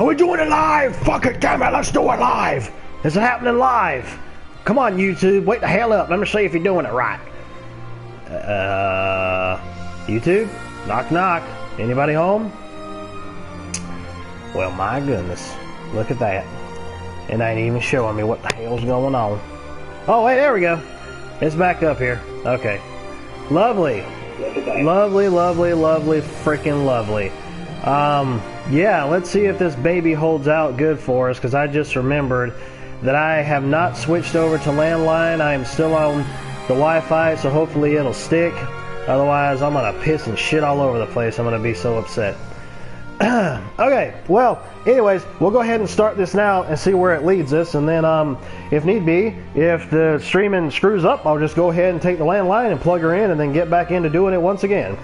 Are we doing it live? Fuck it, damn it, let's do it live. It's happening live. Come on, YouTube, wake the hell up. Let me see if you're doing it right. YouTube? Knock, knock. Anybody home? Well, my goodness. Look at that. It ain't even showing me what the hell's going on. Oh, wait, there we go. It's back up here. Okay. Lovely. Lovely, lovely, lovely, freaking lovely. Yeah, let's see if this baby holds out good for us, because I just remembered that I have not switched over to landline. I am still on the Wi-Fi, so hopefully it'll stick. Otherwise, I'm going to piss and shit all over the place. I'm going to be so upset. Okay, well, anyways, we'll go ahead and start this now and see where it leads us, and then, if need be, if the streaming screws up, I'll just go ahead and take the landline and plug her in and then get back into doing it once again.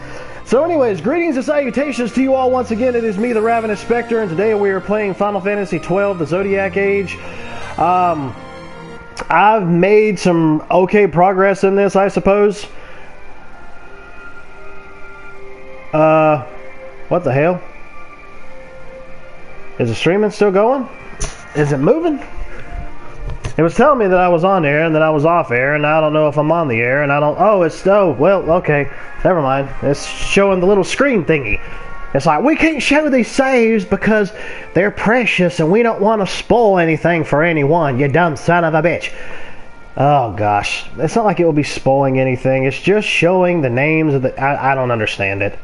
So anyways, greetings and salutations to you all once again. It is me, the Ravenous Spectre, and today we are playing Final Fantasy 12, the Zodiac Age. I've made some okay progress in this, I suppose. What the hell? Is the streaming still going? Is it moving? It was telling me that I was on air and that I was off air, and I don't know if I'm on the air, and I don't... Oh, it's... Oh, well, okay. Never mind. It's showing the little screen thingy. It's like, we can't show these saves because they're precious and we don't want to spoil anything for anyone, you dumb son of a bitch. Oh, gosh. It's not like it will be spoiling anything. It's just showing the names of the... I don't understand it.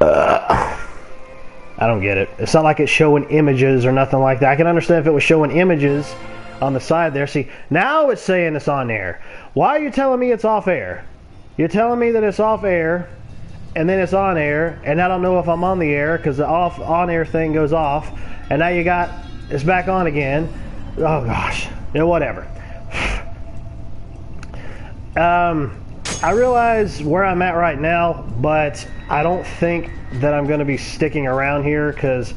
I don't get it. It's not like it's showing images or nothing like that. I can understand if it was showing images on the side there. See, now it's saying it's on air. Why are you telling me it's off air? You're telling me that it's off air, and then it's on air, and I don't know if I'm on the air because the on-air thing goes off, and now you got it's back on again. Oh gosh, yeah, whatever. I realize where I'm at right now, but I don't think that I'm going to be sticking around here because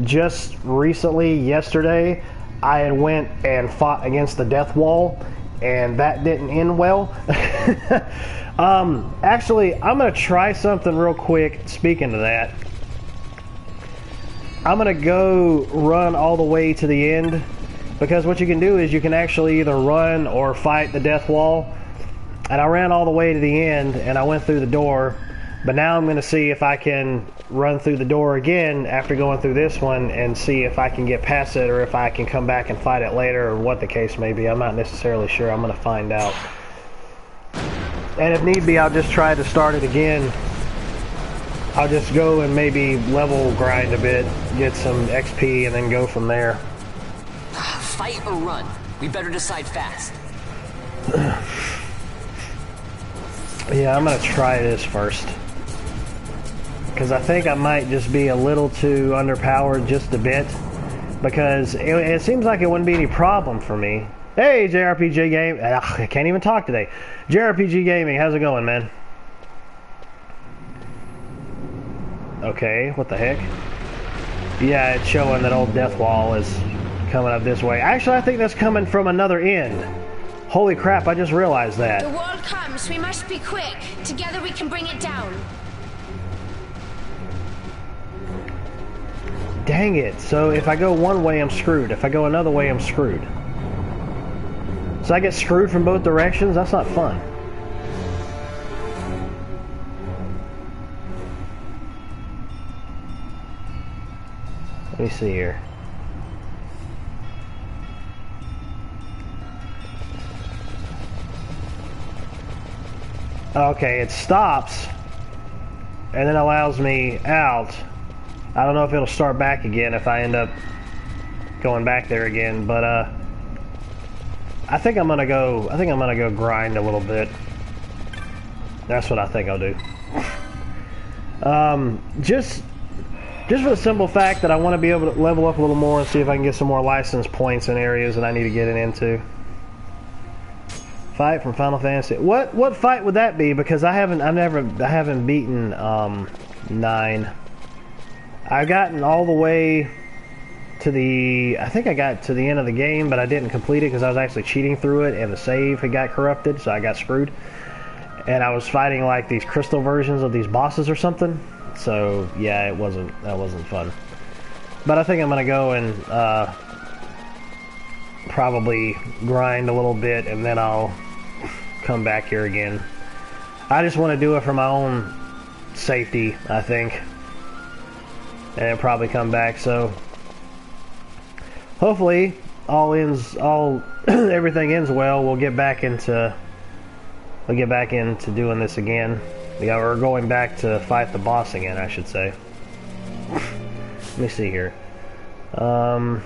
just recently, yesterday, I had went and fought against the death wall, and that didn't end well. Actually, I'm going to try something real quick. Speaking of that, I'm going to go run all the way to the end, because what you can do is you can actually either run or fight the death wall. And I ran all the way to the end, and I went through the door, but now I'm going to see if I can run through the door again after going through this one and see if I can get past it, or if I can come back and fight it later, or what the case may be. I'm not necessarily sure. I'm going to find out. And if need be, I'll just try to start it again. I'll just go and maybe level grind a bit, get some XP, and then go from there. Fight or run? We better decide fast. Yeah, I'm going to try this first. Because I think I might just be a little too underpowered just a bit. Because it seems like it wouldn't be any problem for me. Hey, JRPG Game. I can't even talk today. JRPG Gaming, how's it going, man? Okay, what the heck? Yeah, it's showing that old death wall is coming up this way. Actually, I think that's coming from another end. Holy crap, I just realized that. The wall comes, we must be quick. Together we can bring it down. Dang it. So if I go one way, I'm screwed. If I go another way, I'm screwed. So I get screwed from both directions? That's not fun. Let me see here. Okay, it stops and then allows me out. I don't know if it'll start back again if I end up going back there again, but I think I'm gonna go grind a little bit. That's what I think I'll do. Just for the simple fact that I want to be able to level up a little more and see if I can get some more license points in areas that I need to get it into. Fight from Final Fantasy. What fight would that be? Because I haven't beaten 9. I've gotten all the way to I think I got to the end of the game, but I didn't complete it because I was actually cheating through it, and the save had got corrupted, so I got screwed. And I was fighting like these crystal versions of these bosses or something. So yeah, that wasn't fun. But I think I'm gonna go and probably grind a little bit, and then I'll come back here again. I just want to do it for my own safety, I think, and then probably come back. So hopefully everything ends well. We'll get back into doing this again. Yeah, we're going back to fight the boss again, I should say. Let me see here. Of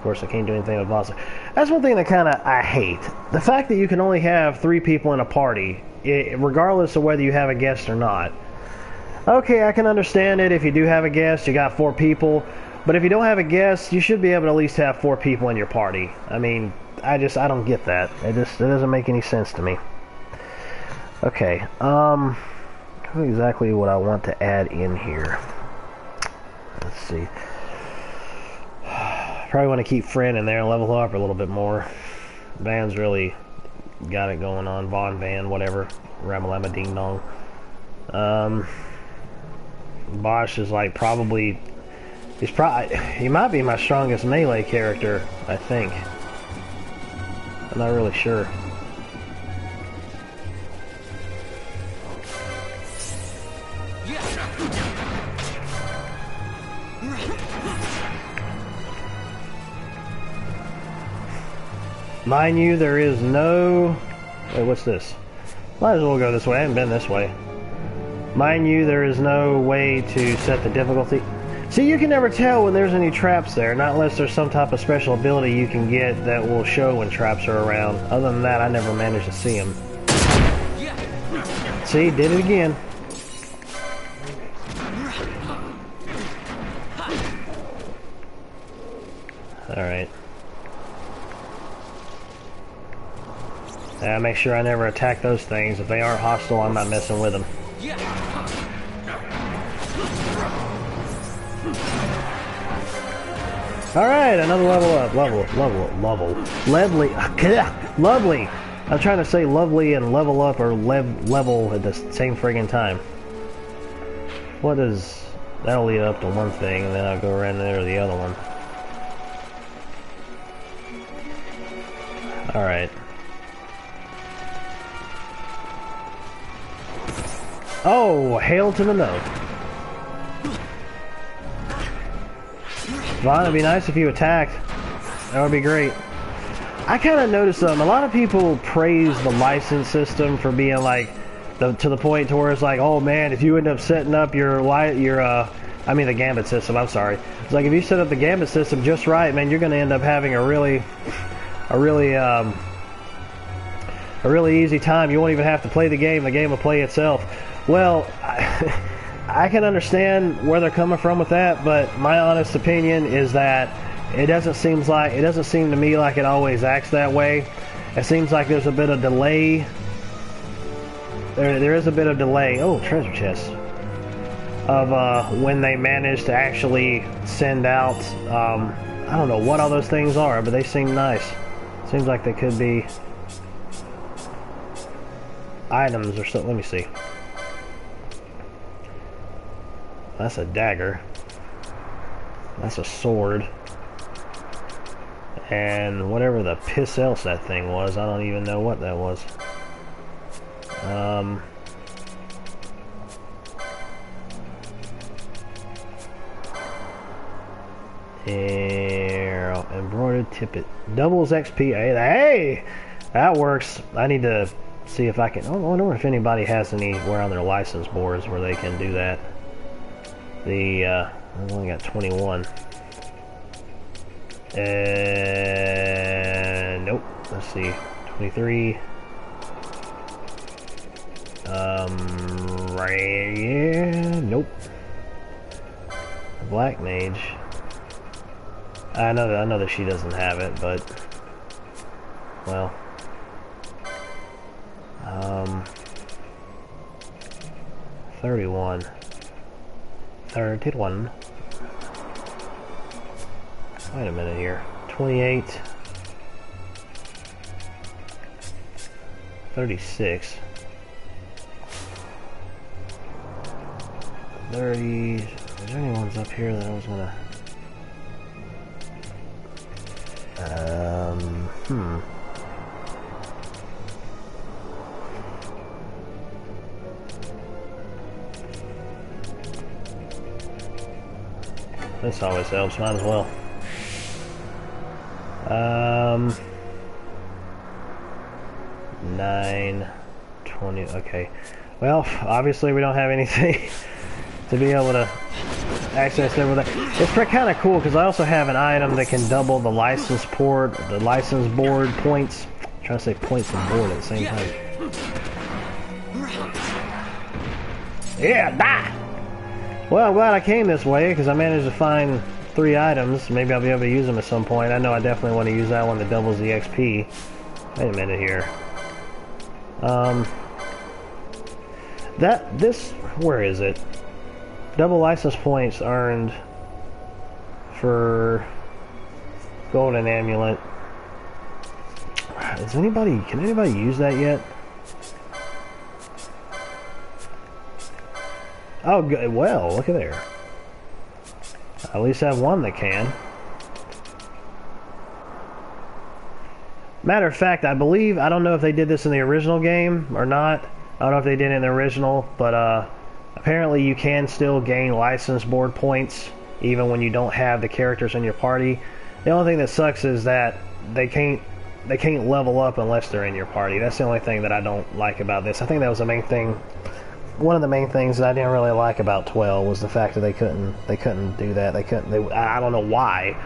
course, I can't do anything with boss. That's one thing that I hate. The fact that you can only have 3 people in a party, regardless of whether you have a guest or not. Okay, I can understand it. If you do have a guest, you got 4 people. But if you don't have a guest, you should be able to at least have 4 people in your party. I mean, I don't get that. It doesn't make any sense to me. Okay, exactly what I want to add in here. Let's see. Probably want to keep Friend in there and level her up a little bit more. Van's really got it going on. Von Van, whatever. Ramalama Ding Dong. Bosch is like probably... he might be my strongest melee character, I think. I'm not really sure. Mind you, there is no... Wait, what's this? Might as well go this way. I haven't been this way. Mind you, there is no way to set the difficulty. See, you can never tell when there's any traps there, not unless there's some type of special ability you can get that will show when traps are around. Other than that, I never managed to see them. See, did it again. Alright. Make sure I never attack those things. If they aren't hostile, I'm not messing with them. Alright, another level up. Lovely. Lovely. I'm trying to say lovely and level up or level at the same friggin' time. What is... That'll lead up to one thing, and then I'll go around there to the other one. Alright. Oh, hail to the no. Vaughn, it'd be nice if you attacked. That would be great. I kind of noticed a lot of people praise the license system for being like to the point to where it's like, oh man, if you end up setting up the gambit system. I'm sorry. It's like if you set up the gambit system just right, man, you're going to end up having a really easy time. You won't even have to play the game will play itself. Well, I can understand where they're coming from with that, but my honest opinion is that it doesn't seem to me like it always acts that way. It seems like there's a bit of delay. There is a bit of delay. Oh, treasure chest. Of when they manage to actually send out, I don't know what all those things are, but they seem nice. Seems like they could be items or something. Let me see. That's a dagger. That's a sword. And whatever the piss else that thing was, I don't even know what that was. Embroidered tippet. Doubles XP. Hey! That works. I need to see if I can... Oh, I wonder if anybody has anywhere on their license boards where they can do that. I've only got 21. Nope. Let's see. 23. Right. Yeah. Nope. Black mage. I know that she doesn't have it, but well. 31. 31. Wait a minute here. 28. 36. 30. Is there any ones up here that I was gonna... Hmm. This always helps, might as well. 9, 20, okay. Well, obviously we don't have anything to be able to access over there. It's kind of cool because I also have an item that can double the license board points. I'm trying to say points and board at the same time. Yeah, die! Well, I'm glad I came this way because I managed to find 3 items. Maybe I'll be able to use them at some point. I know I definitely want to use that one that doubles the XP. Wait a minute here. Where is it? Double license points earned for golden amulet. Can anybody use that yet? Oh, good. Well, look at there. I at least have one that can. Matter of fact, I don't know if they did this in the original game or not. I don't know if they did it in the original, but apparently you can still gain license board points even when you don't have the characters in your party. The only thing that sucks is that they can't level up unless they're in your party. That's the only thing that I don't like about this. I think that was the main thing. One of the main things that I didn't really like about 12 was the fact that they couldn't do that. I don't know why.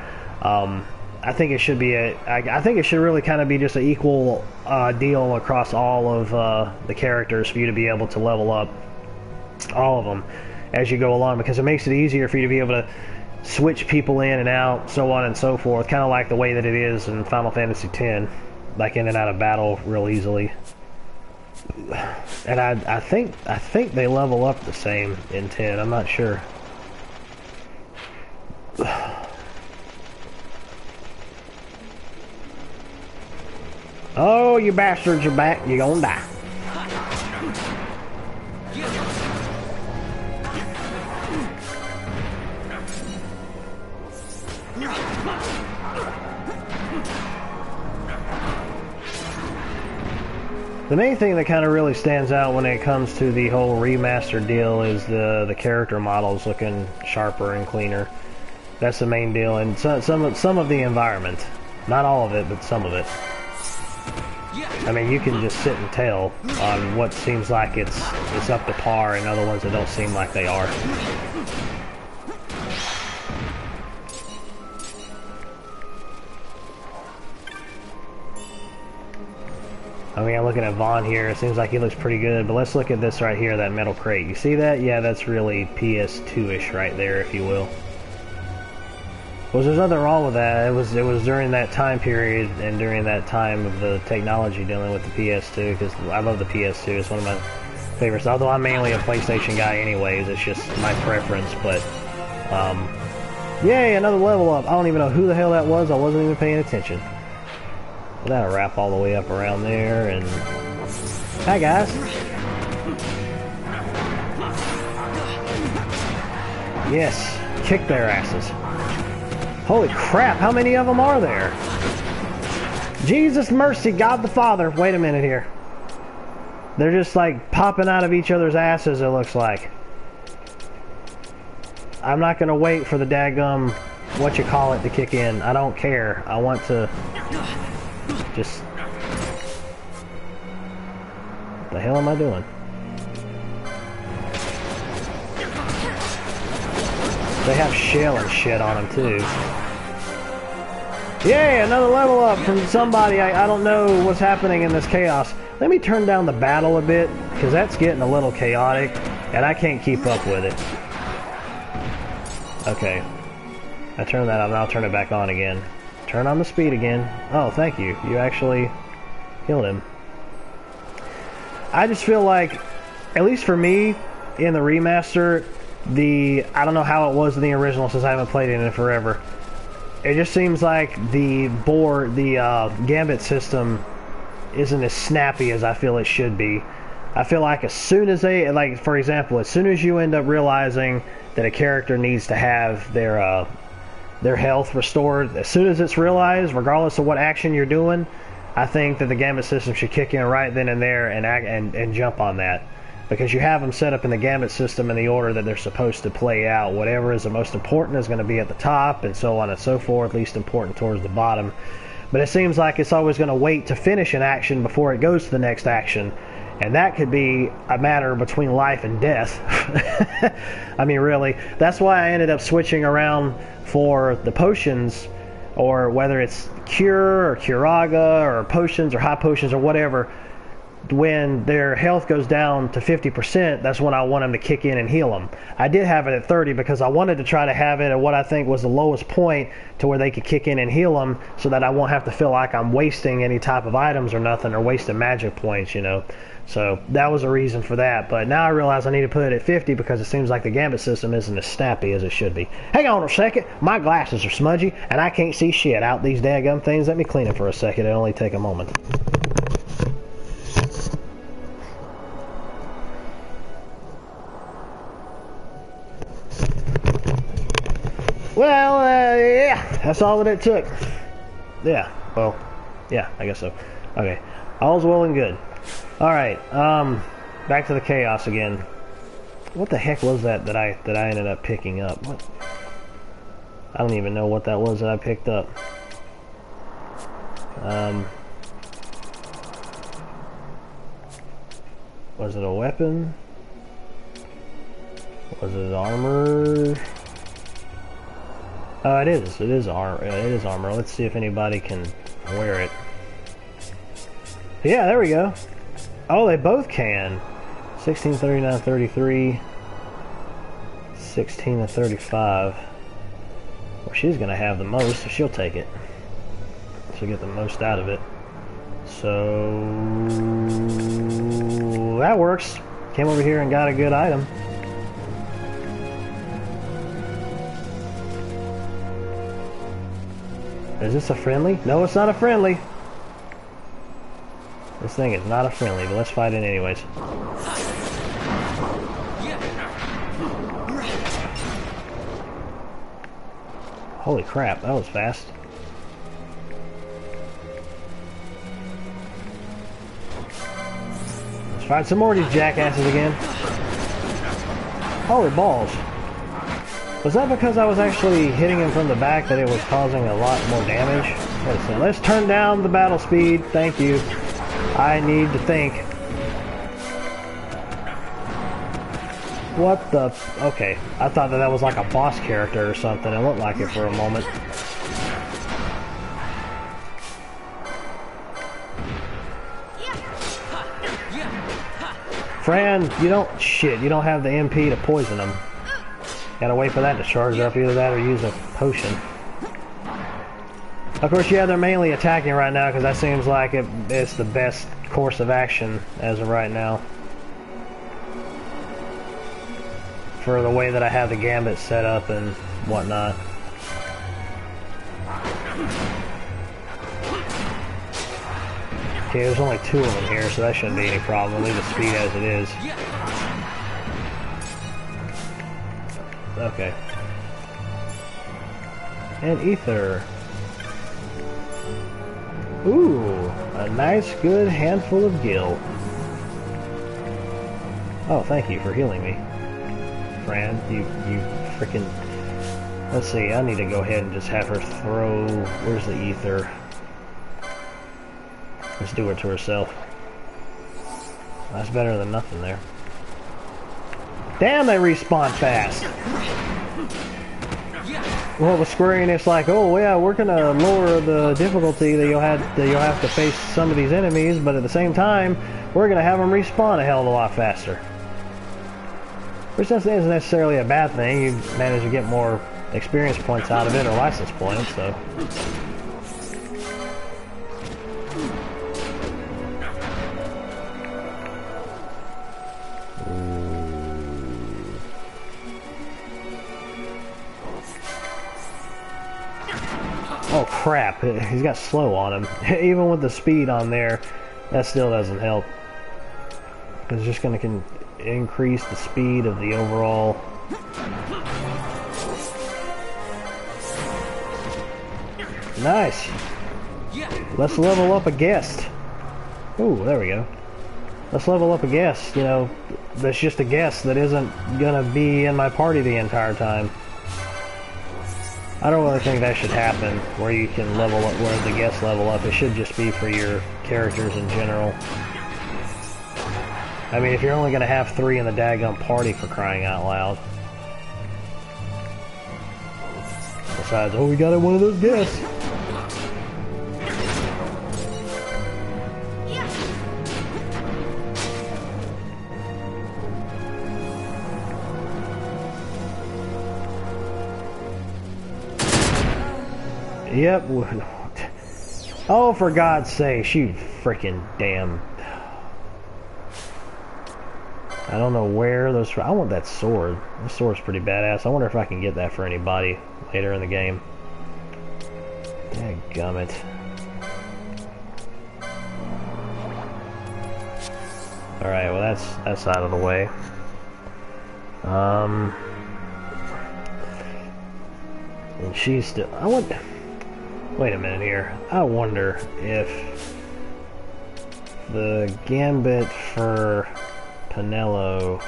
I think it should be I think it should really kind of be just an equal deal across all of the characters for you to be able to level up all of them as you go along, because it makes it easier for you to be able to switch people in and out, so on and so forth, kind of like the way that it is in Final Fantasy X, like in and out of battle real easily. And I think they level up the same in 10. I'm not sure. Oh, you bastards are back. You're gonna die. The main thing that kind of really stands out when it comes to the whole remaster deal is the character models looking sharper and cleaner. That's the main deal, and some of the environment. Not all of it, but some of it. I mean, you can just sit and tell on what seems like it's up to par and other ones that don't seem like they are. I mean, I'm looking at Vaughn here. It seems like he looks pretty good, but let's look at this right here, that metal crate. You see that? Yeah, that's really PS2-ish right there, if you will. Well, there's nothing wrong with that. It was during that time period and during that time of the technology dealing with the PS2, because I love the PS2. It's one of my favorites. Although I'm mainly a PlayStation guy anyways, it's just my preference. But yay, another level up. I don't even know who the hell that was. I wasn't even paying attention. That'll wrap all the way up around there, and hi guys. Yes, kick their asses. Holy crap, how many of them are there? Jesus mercy, God the Father. Wait a minute here. They're just like popping out of each other's asses, it looks like. I'm not gonna wait for the daggum whatchamacallit to kick in. I don't care. I want to just... What the hell am I doing? They have shell and shit on them too. Yay, another level up from somebody. I don't know what's happening in this chaos. Let me turn down the battle a bit, because that's getting a little chaotic, and I can't keep up with it. Okay. I turned that on, and I'll turn it back on again. Turn on the speed again. Oh, thank you. You actually killed him. I just feel like, at least for me, in the remaster, I don't know how it was in the original since I haven't played it in forever. It just seems like the gambit system isn't as snappy as I feel it should be. I feel like as soon as for example, as soon as you end up realizing that a character needs to have their their health restored as soon as it's realized, regardless of what action you're doing. I think that the Gambit system should kick in right then and there and jump on that. Because you have them set up in the Gambit system in the order that they're supposed to play out. Whatever is the most important is going to be at the top, and so on and so forth, least important towards the bottom. But it seems like it's always going to wait to finish an action before it goes to the next action. And that could be a matter between life and death. I mean, really. That's why I ended up switching around for the potions, or whether it's Cure or Curaga or potions or high potions or whatever. When their health goes down to 50%, that's when I want them to kick in and heal them. I did have it at 30 because I wanted to try to have it at what I think was the lowest point to where they could kick in and heal them, so that I won't have to feel like I'm wasting any type of items or nothing, or wasting magic points, you know. So that was a reason for that. But now I realize I need to put it at 50 because it seems like the Gambit system isn't as snappy as it should be. Hang on a second. My glasses are smudgy and I can't see shit out these daggum things. Let me clean them for a second. It'll only take a moment. Well, yeah, that's all that it took. Yeah, well, yeah, I guess so. Okay, all's well and good. Alright, back to the chaos again. What the heck was that I ended up picking up? What? I don't even know what that was that I picked up. Was it a weapon? Was it armor? Oh, it is. It is armor. It is armor. Let's see if anybody can wear it. Yeah, there we go. Oh, they both can. 16, 39, 33. 16 to 35. Well, she's gonna have the most, so she'll take it. She'll get the most out of it. So that works. Came over here and got a good item. Is this a friendly? No, it's not a friendly. This thing is not a friendly, but let's fight it anyways. Holy crap, that was fast. Let's fight some more of these jackasses again. Holy balls. Was that because I was actually hitting him from the back that it was causing a lot more damage? Let's turn down the battle speed. Thank you. I need to think. What the... Okay. I thought that was like a boss character or something. It looked like it for a moment. Fran, you don't... Shit, you don't have the MP to poison them. Gotta wait for that to charge up, either that or use a potion. Of course, yeah, they're mainly attacking right now because that seems like it's the best course of action as of right now. For the way that I have the Gambit set up and whatnot. Okay, there's only 2 of them here, so that shouldn't be any problem. Leave the speed as it is. Okay. And ether. Ooh, a nice good handful of gil. Oh, thank you for healing me, Fran. You freaking... Let's see, I need to go ahead and just have her throw... Where's the ether? Let's do her to herself. That's better than nothing there. Damn, they respawn fast. Well, with Square Enix, like, oh yeah, we're gonna lower the difficulty that you'll have to face some of these enemies, but at the same time, we're gonna have them respawn a hell of a lot faster. Which isn't necessarily a bad thing. You manage to get more experience points out of it, or license points, so. Oh crap, he's got slow on him. Even with the speed on there, that still doesn't help. It's just going to increase the speed of the overall... Nice. Let's level up a guest. Ooh, there we go. Let's level up a guest, you know, that's just a guest that isn't gonna be in my party the entire time. I don't really think that should happen, where you can level up, where the guests level up. It should just be for your characters in general. I mean, if you're only gonna have 3 in the daggum party, for crying out loud. Besides, oh, we got one of those guests. Yep. Oh, for God's sake, you freaking damn. I don't know where those... I want that sword. This sword's pretty badass. I wonder if I can get that for anybody later in the game. Dadgummit. Alright, well that's out of the way. And she's still... Wait a minute here. I wonder if the gambit for Penelo...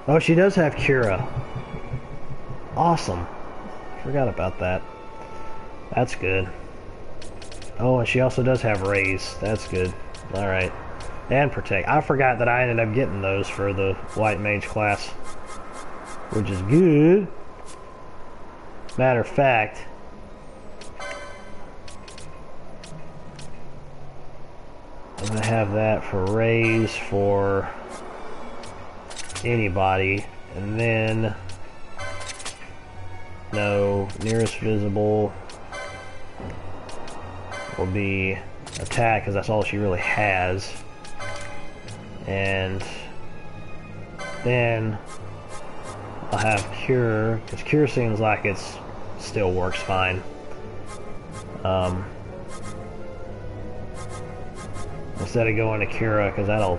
Oh, she does have Cura. Awesome. Forgot about that. That's good. Oh, and she also does have Raise. That's good. Alright. And Protect. I forgot that I ended up getting those for the White Mage class. Which is good. Matter of fact... I'm going to have that for Raise for anybody, and then no, nearest visible will be Attack, because that's all she really has, and then I'll have Cure, because Cure seems like it's still works fine. Instead of going to Cura, because that'll...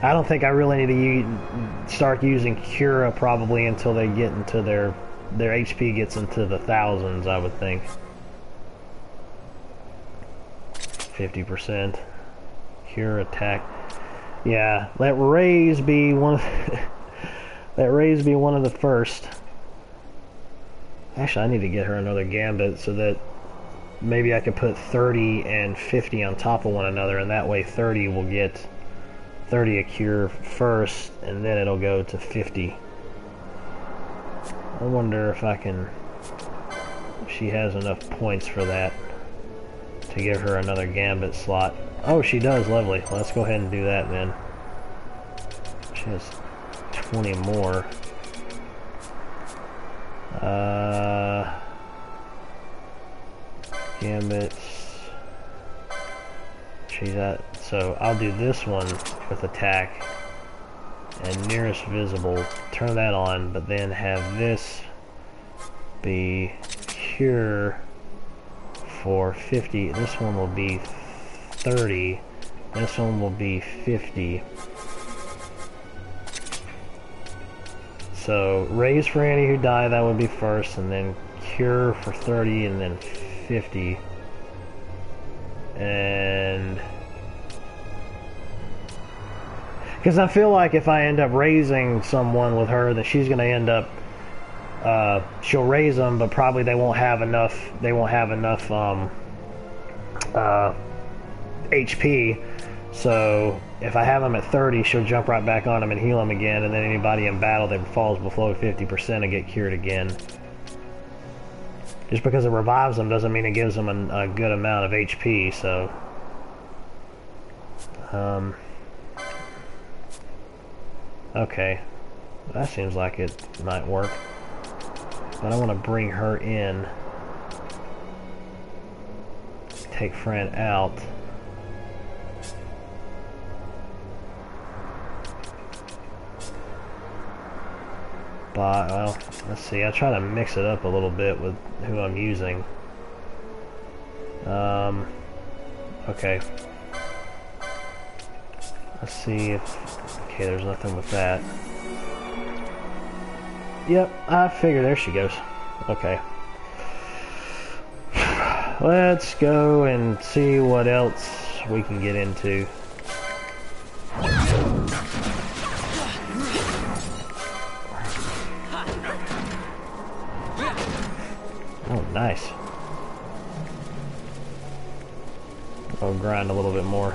I don't think I really need to start using Cura probably until they get into their HP gets into the thousands, I would think. 50%. Cure, Attack. Yeah, let Raise be one of let Raise be one of the first. Actually, I need to get her another Gambit so that maybe I could put 30 and 50 on top of one another, and that way 30 will get 30 a Cure first, and then it'll go to 50. I wonder if I can... if she has enough points for that to give her another Gambit slot. Oh, she does. Lovely. Well, let's go ahead and do that then. She has 20 more. Gambits. She's at... so I'll do this one with Attack and nearest visible. Turn that on, but then have this be Cure for 50. This one will be 30. This one will be 50. So Raise for any who die, that would be first, and then Cure for 30, and then 50. And because I feel like if I end up raising someone with her, that she's going to end up she'll raise them, but probably they won't have enough HP. So if I have them at 30, she'll jump right back on them and heal them again, and then anybody in battle that falls below 50% will get cured again. Just because it revives them doesn't mean it gives them a good amount of HP, so... okay. That seems like it might work. But I want to bring her in. Take Fran out. But, well, let's see. I try to mix it up a little bit with who I'm using. Okay. Let's see if... okay, there's nothing with that. Yep, I figured. There she goes. Okay. let's go and see what else we can get into. Oh, nice. I'll grind a little bit more.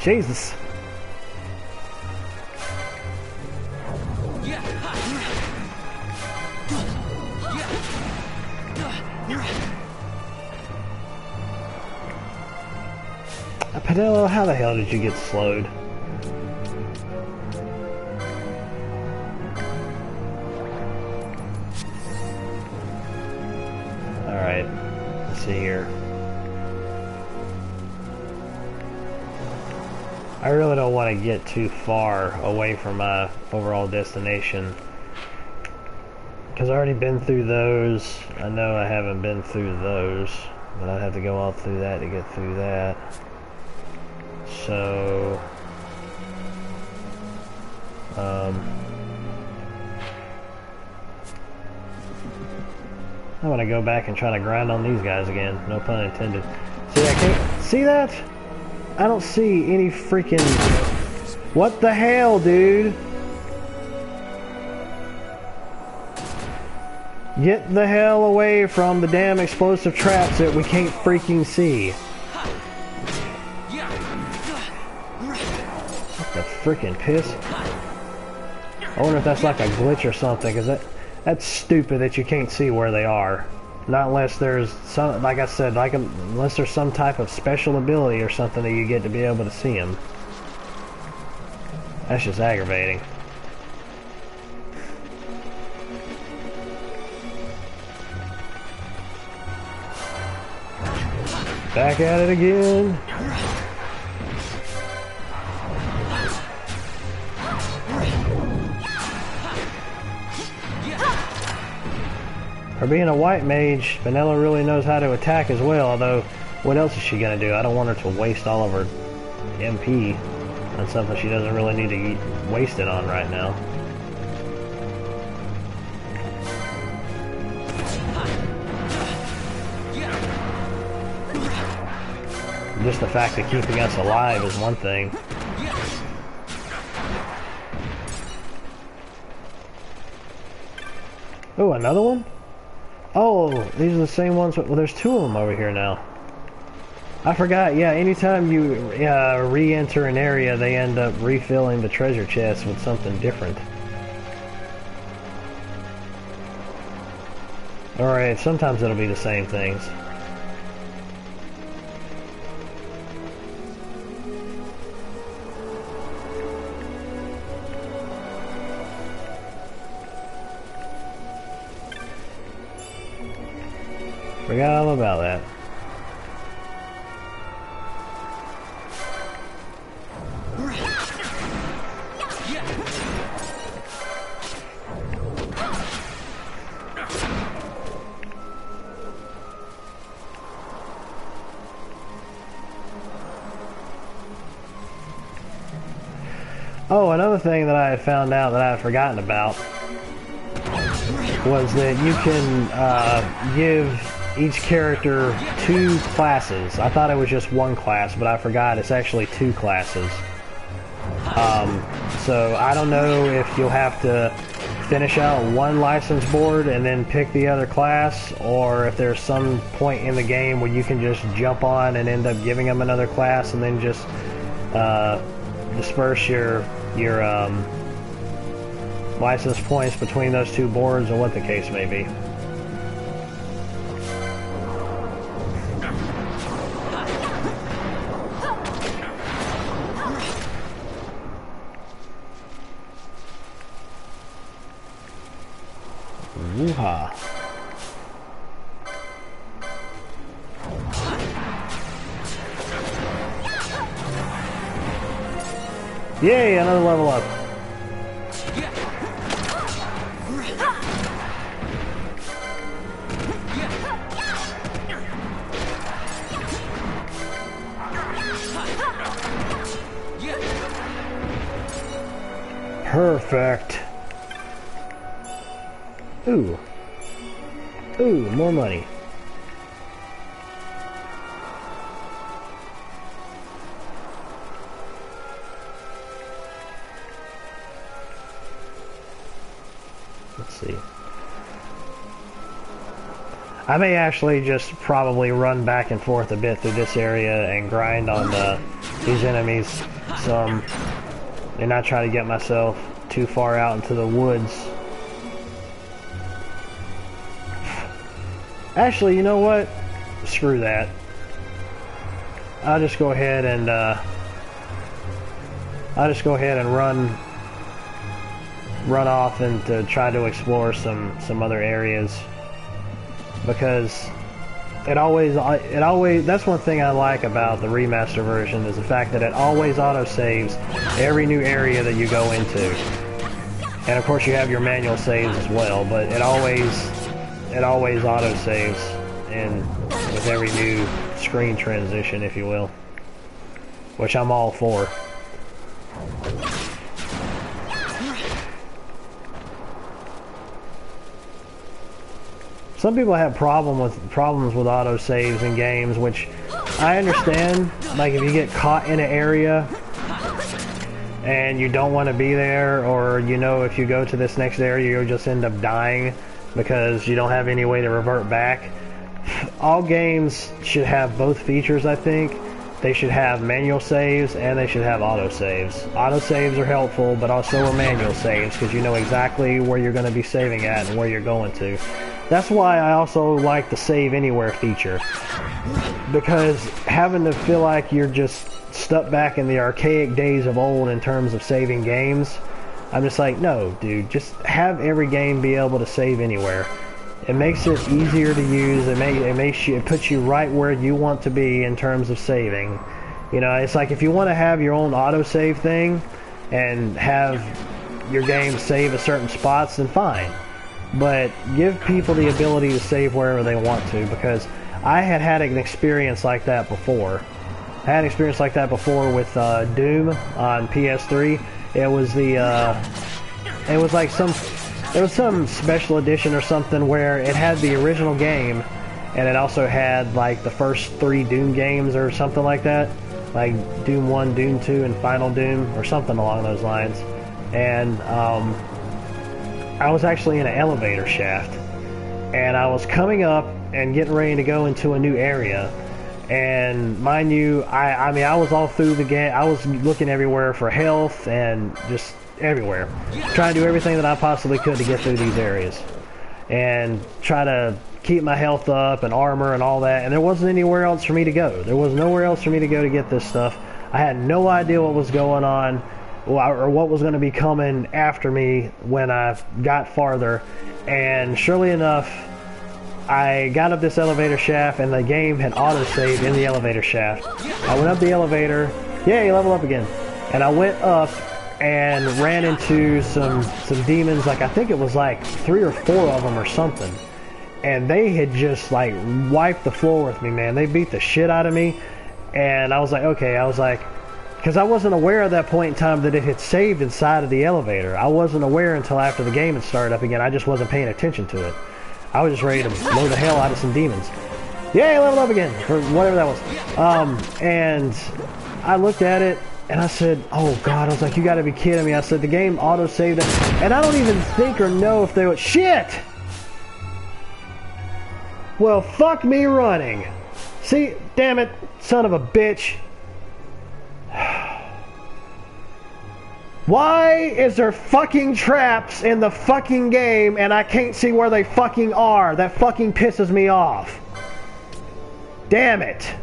Jesus. Padillo, how the hell did you get slowed? Alright, let's see here. I really don't want to get too far away from my overall destination, because I've already been through those. I know I haven't been through those, but I'd have to go all through that to get through that. So, I want to go back and try to grind on these guys again. No pun intended. See, I can't see that? I don't see any freaking... What the hell, dude? Get the hell away from the damn explosive traps that we can't freaking see. The freaking piss. I wonder if that's like a glitch or something, because that's stupid that you can't see where they are. Not unless there's some, like I said, unless there's some type of special ability or something that you get to be able to see them. That's just aggravating. Back at it again. For being a white mage, Vanilla really knows how to attack as well, although what else is she going to do? I don't want her to waste all of her MP on something she doesn't really need to waste it on right now. Just the fact that keeping us alive is one thing. Oh, another one? Oh, these are the same ones. Well, there's two of them over here now. I forgot, yeah, anytime you re-enter an area, they end up refilling the treasure chest with something different. Alright, sometimes it'll be the same things. Forgot all about that. Oh, another thing that I had found out that I had forgotten about was that you can give each character 2 classes. I thought it was just 1 class, but I forgot it's actually 2 classes. So I don't know if you'll have to finish out 1 license board and then pick the other class, or if there's some point in the game where you can just jump on and end up giving them another class and then just disperse your license points between those 2 boards, or what the case may be. Woo-ha. Yay, another level up. Perfect. Ooh. Ooh, more money. Let's see. I may actually just probably run back and forth a bit through this area and grind on these enemies some, and not try to get myself too far out into the woods. Actually, you know what? Screw that. I'll just go ahead and run off and to try to explore some other areas, because it always that's one thing I like about the remaster version, is the fact that it always auto saves every new area that you go into. And of course you have your manual saves as well, but it always auto saves in with every new screen transition, if you will, which I'm all for. Some people have problems with auto saves in games, which I understand. Like if you get caught in an area and you don't want to be there, or you know if you go to this next area you'll just end up dying because you don't have any way to revert back. All games should have both features, I think. They should have manual saves and they should have auto saves. Auto saves are helpful, but also are manual saves, because you know exactly where you're going to be saving at and where you're going to. That's why I also like the save anywhere feature, because having to feel like you're just stuck back in the archaic days of old in terms of saving games, I'm just like, no, dude, just have every game be able to save anywhere. It makes it easier to use. It puts you right where you want to be in terms of saving. You know, it's like if you want to have your own autosave thing and have your game save at certain spots, then fine. But give people the ability to save wherever they want to, because I had an experience like that before. I had an experience like that before with Doom on PS3. It was some special edition or something where it had the original game, and it also had like the first 3 Doom games or something like that, like Doom 1, Doom 2, and Final Doom, or something along those lines. And I was actually in an elevator shaft, and I was coming up and getting ready to go into a new area. And mind you, I mean, I was all through the game. I was looking everywhere for health and just everywhere, trying to do everything that I possibly could to get through these areas and try to keep my health up and armor and all that. And there wasn't anywhere else for me to go. There was nowhere else for me to go to get this stuff. I had no idea what was going on or what was going to be coming after me when I got farther. And surely enough, I got up this elevator shaft, and the game had auto-saved in the elevator shaft. I went up the elevator. Yay, level up again. And I went up and ran into some demons. Like, I think it was like 3 or 4 of them or something. And they had just like wiped the floor with me, man. They beat the shit out of me. And I was like, okay, because I wasn't aware at that point in time that it had saved inside of the elevator. I wasn't aware until after the game had started up again. I just wasn't paying attention to it. I was just ready to blow the hell out of some demons. Yay, level up again, or whatever that was. And I looked at it, and I said, oh God, I was like, you gotta be kidding me. I said, the game auto-saved it. And I don't even think or know if they would, shit! Well, fuck me running. See, damn it, son of a bitch. Why is there fucking traps in the fucking game and I can't see where they fucking are? That fucking pisses me off. Damn it.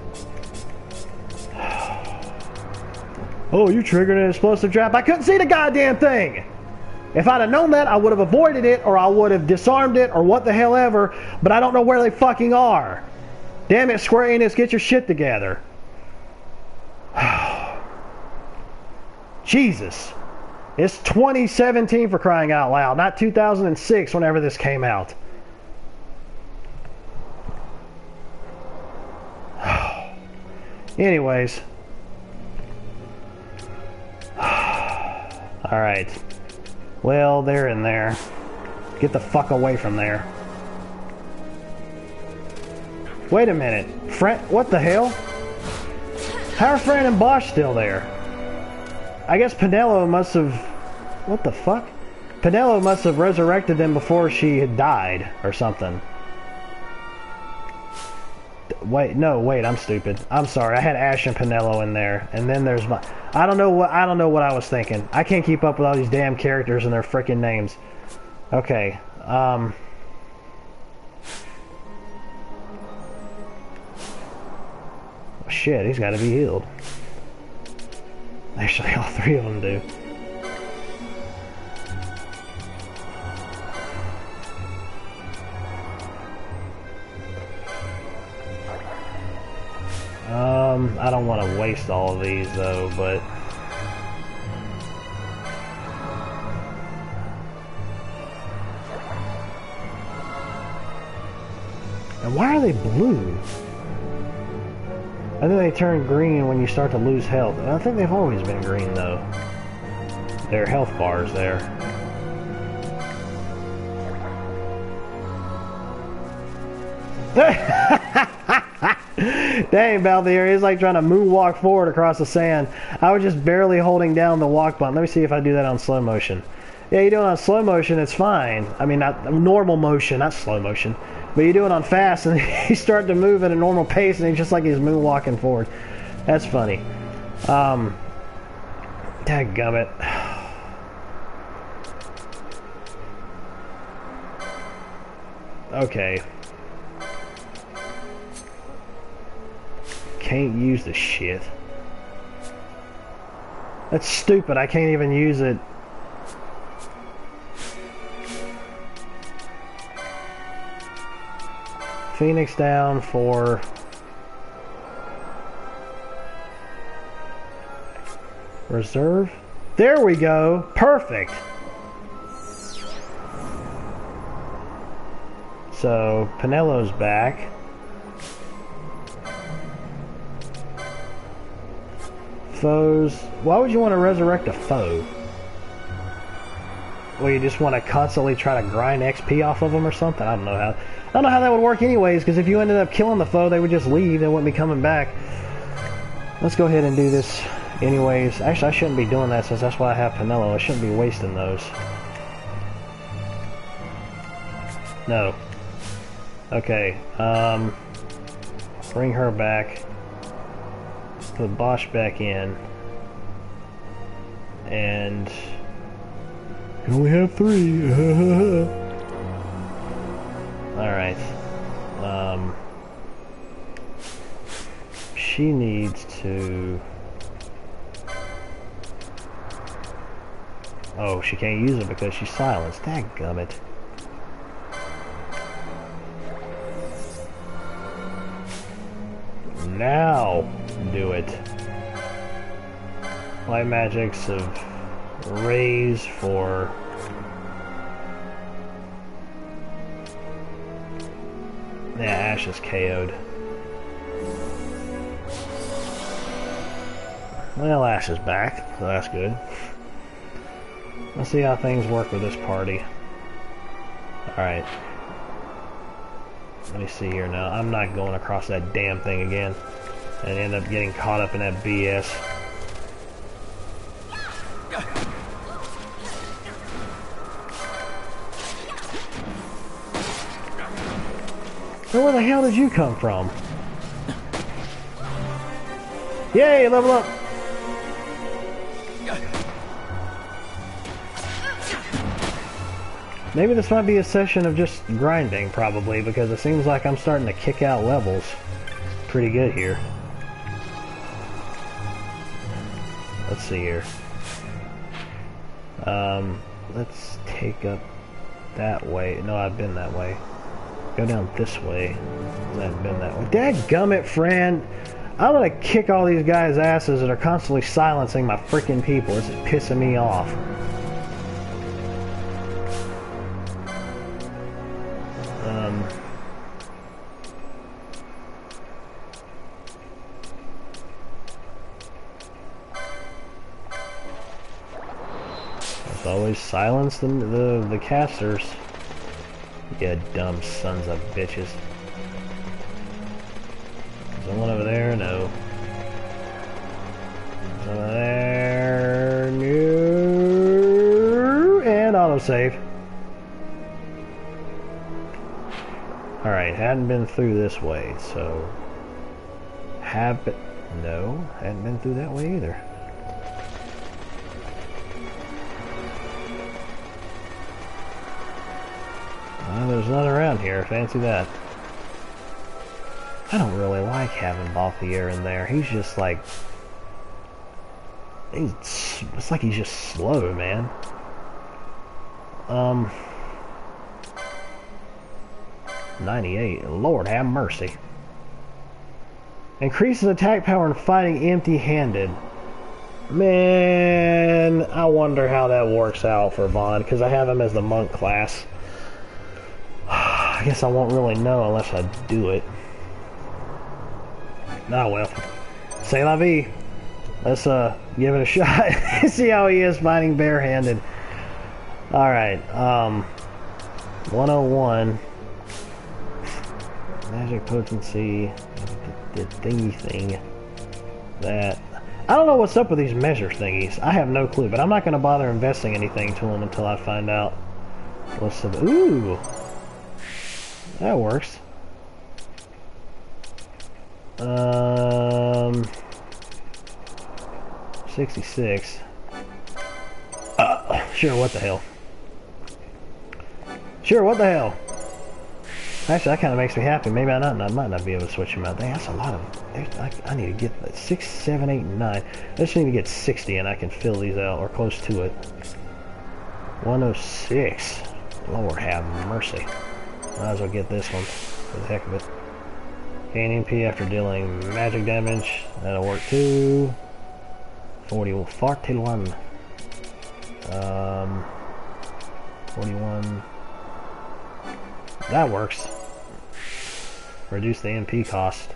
Oh, you triggered an explosive trap. I couldn't see the goddamn thing. If I'd have known that, I would have avoided it, or I would have disarmed it, or what the hell ever, but I don't know where they fucking are. Damn it, Square Enix, get your shit together. Jesus. It's 2017 for crying out loud, not 2006 whenever this came out. Anyways. Alright. Well, they're in there. Get the fuck away from there. Wait a minute. What the hell? How are Fran and Bosch still there? I guess Penelo must have... What the fuck? Penelo must have resurrected them before she had died, or something. Wait, no, wait, I'm stupid. I'm sorry, I had Ash and Penelo in there, and then there's my... I don't know what I was thinking. I can't keep up with all these damn characters and their freaking names. Okay, oh, shit, he's gotta be healed. Actually, all three of them do. I don't want to waste all of these though, but... And why are they blue? I think they turn green when you start to lose health. I think they've always been green though. Their health bars there. Dang, Balthier, he's like trying to moonwalk forward across the sand. I was just barely holding down the walk button. Let me see if I do that on slow motion. Yeah, you do it on slow motion, it's fine. I mean, not normal motion, not slow motion. But you do it on fast, and he's starting to move at a normal pace, and he's just like he's moonwalking forward. That's funny. Dadgummit. Okay. Can't use the shit. That's stupid. I can't even use it. Phoenix down for... Reserve? There we go! Perfect! So, Penelo's back. Foes. Why would you want to resurrect a foe? Well, you just want to constantly try to grind XP off of them or something? I don't know how that would work anyways, because if you ended up killing the foe, they would just leave. They wouldn't be coming back. Let's go ahead and do this anyways. Actually, I shouldn't be doing that since that's why I have Penelo. I shouldn't be wasting those. No. Okay. Bring her back. Put Bosch back in. And... you only have 3. Alright. She needs to... Oh, she can't use it because she's silenced. Dadgummit. Now do it. Light magics of raise for... Yeah, Ash is KO'd. Well, Ash is back, so that's good. Let's see how things work with this party. Alright. Let me see here now. I'm not going across that damn thing again and end up getting caught up in that BS. So where the hell did you come from? Yay, level up! Maybe this might be a session of just grinding, probably, because it seems like I'm starting to kick out levels pretty good here. Let's see here. Let's take up that way. No, I've been that way. Go down this way. I've been that way. Dadgummit, Fran! I'm gonna kick all these guys' asses that are constantly silencing my freaking people. This is pissing me off. always silence the casters. You dumb sons of bitches. Is there one over there? No. Over there. No. And autosave. Alright, hadn't been through this way, so... No, hadn't been through that way either. Well, there's none around here, fancy that. I don't really like having Balthier in there. He's just like... It's like he's just slow, man. 98. Lord have mercy. Increases attack power and fighting empty-handed. Man, I wonder how that works out for Vaughn, because I have him as the monk class. I guess I won't really know unless I do it. Ah, well. C'est la vie. Let's give it a shot. See how he is fighting barehanded. Alright, 101. Magic potency. The thingy thing. That. I don't know what's up with these measure thingies. I have no clue, but I'm not going to bother investing anything to them until I find out what's the... Ooh! That works. 66. Sure, what the hell. Sure, what the hell. Actually, that kind of makes me happy. Maybe I might not be able to switch them out. Dang, that's a lot of... I need to get 6, 7, 8, 9. I just need to get 60 and I can fill these out, or close to it. 106. Lord have mercy. Might as well get this one for the heck of it. Gain MP after dealing magic damage. That'll work too. 41. 41. That works. Reduce the MP cost.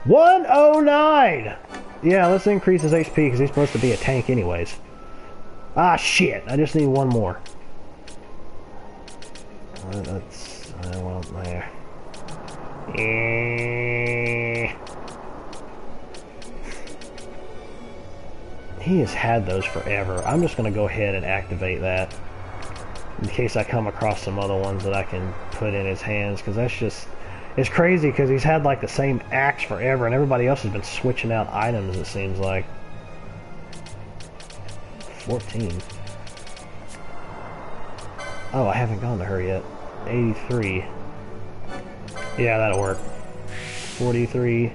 109! Yeah, let's increase his HP because he's supposed to be a tank anyways. Ah, shit! I just need one more. That's... well, there. He has had those forever. I'm just going to go ahead and activate that. In case I come across some other ones that I can put in his hands, because that's just... It's crazy, because he's had like the same axe forever, and everybody else has been switching out items, it seems like. 14. Oh, I haven't gone to her yet. 83. Yeah, that'll work. 43.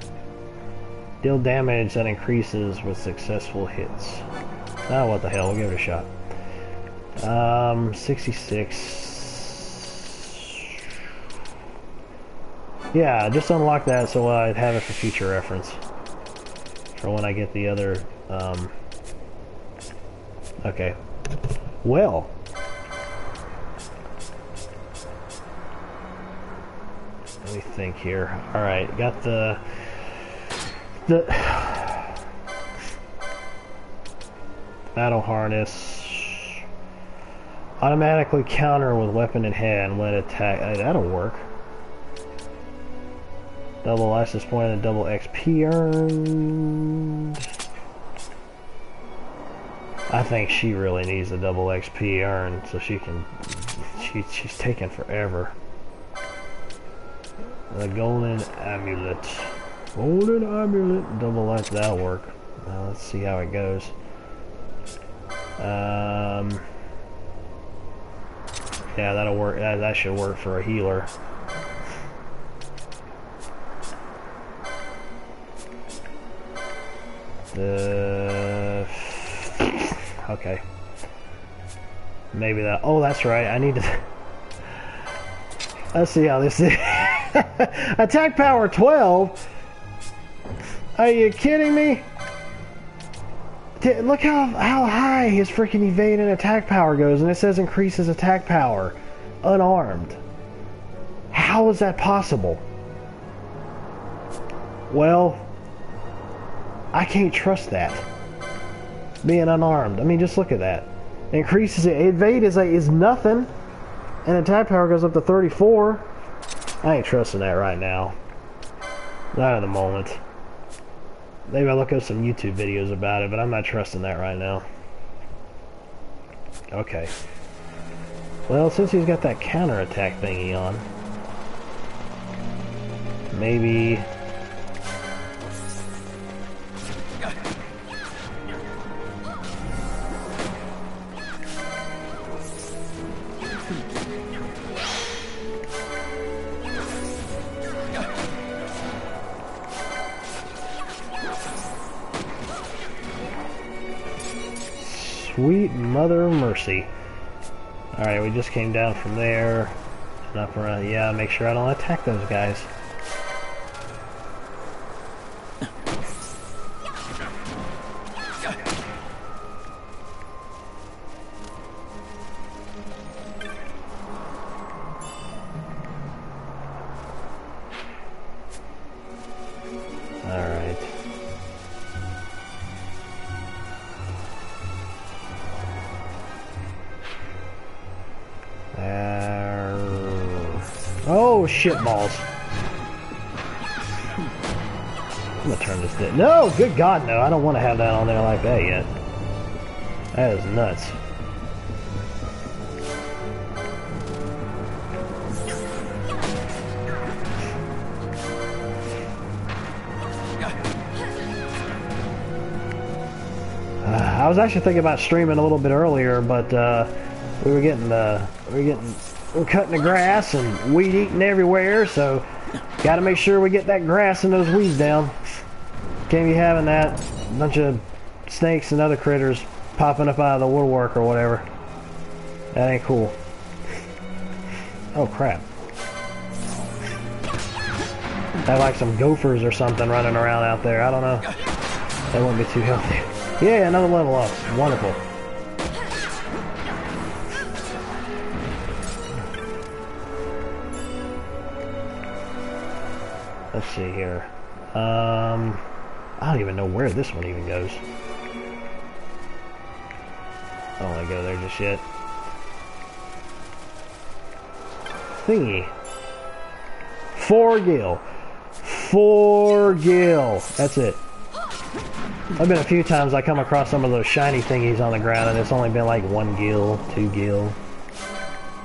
Deal damage that increases with successful hits. Oh, what the hell, we'll give it a shot. 66. Yeah, just unlock that so I'd have it for future reference. For when I get the other, okay. Well. Let me think here. Alright, got the battle harness. Automatically counter with weapon in hand when attack. That'll work. Double license point and double XP earned. I think she really needs the double XP earned so she can. She's taking forever. The golden amulet. Golden amulet. Double light. That'll work. Now let's see how it goes. Yeah, that'll work. That should work for a healer. Okay. Maybe that. Oh, that's right. I need to. Let's see how this is. Attack power 12. Are you kidding me? Look how high his freaking evade and attack power goes, and it says increases attack power, unarmed. How is that possible? Well, I can't trust that. Being unarmed. I mean, just look at that. Increases it. Evade is nothing, and attack power goes up to 34. I ain't trusting that right now. Not at the moment. Maybe I'll look up some YouTube videos about it, but I'm not trusting that right now. Okay. Well, since he's got that counterattack thingy on, maybe... Sweet mother of mercy. Alright, we just came down from there. And up around. Yeah, make sure I don't attack those guys. Alright. Oh, shit balls. I'm gonna turn this down. No, good God, no. I don't want to have that on there like that yet. That is nuts. I was actually thinking about streaming a little bit earlier, but we were cutting the grass and weed eating everywhere, so got to make sure we get that grass and those weeds down. Can't be having that bunch of snakes and other critters popping up out of the woodwork or whatever. That ain't cool. Oh crap. I like some gophers or something running around out there. I don't know. That wouldn't be too healthy. Yeah, another level up. Wonderful. Let's see here. I don't even know where this one even goes. I don't want to go there just yet. Thingy. 4 gil. 4 gil. That's it. I've been a few times I come across some of those shiny thingies on the ground and it's only been like 1 gil, 2 gil.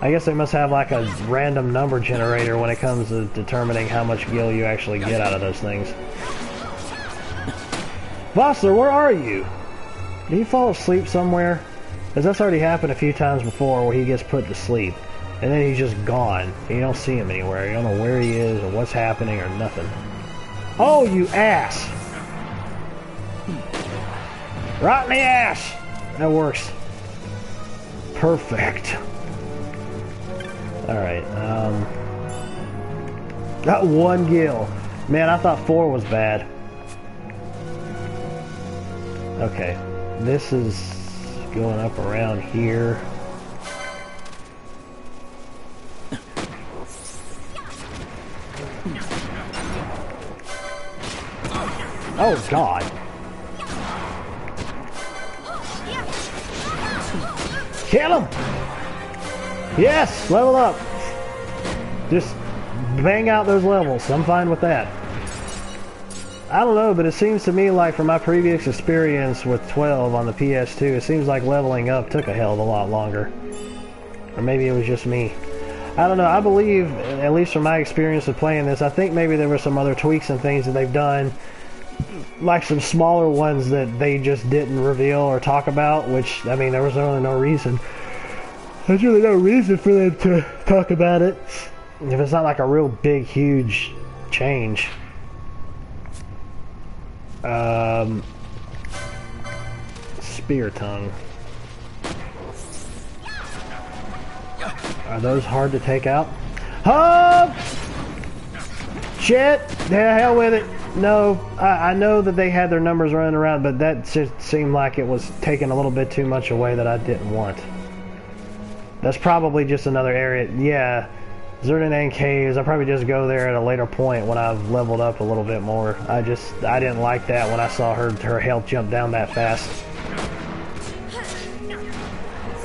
I guess they must have like a random number generator when it comes to determining how much gil you actually get out of those things. Vossler, where are you? Did he fall asleep somewhere? Because that's already happened a few times before where he gets put to sleep. And then he's just gone. You don't see him anywhere. You don't know where he is or what's happening or nothing. Oh, you ass! Right in the ass! That works. Perfect. Alright, got 1 gil. Man, I thought 4 was bad. Okay, this is going up around here. Oh, God. Kill him! Yes! Level up! Just bang out those levels. I'm fine with that. I don't know, but it seems to me like from my previous experience with 12 on the PS2, it seems like leveling up took a hell of a lot longer. Or maybe it was just me. I don't know. I believe, at least from my experience of playing this, I think maybe there were some other tweaks and things that they've done, like some smaller ones that they just didn't reveal or talk about, which, I mean, there was really no reason. There's really no reason for them to talk about it if it's not like a real big, huge change. Spear tongue. Are those hard to take out? Huh? Shit! Yeah, hell with it. No, I know that they had their numbers running around, but that just seemed like it was taking a little bit too much away that I didn't want. That's probably just another area. Yeah, Zerdan Caves. I'll probably just go there at a later point when I've leveled up a little bit more. I didn't like that when I saw her health jump down that fast.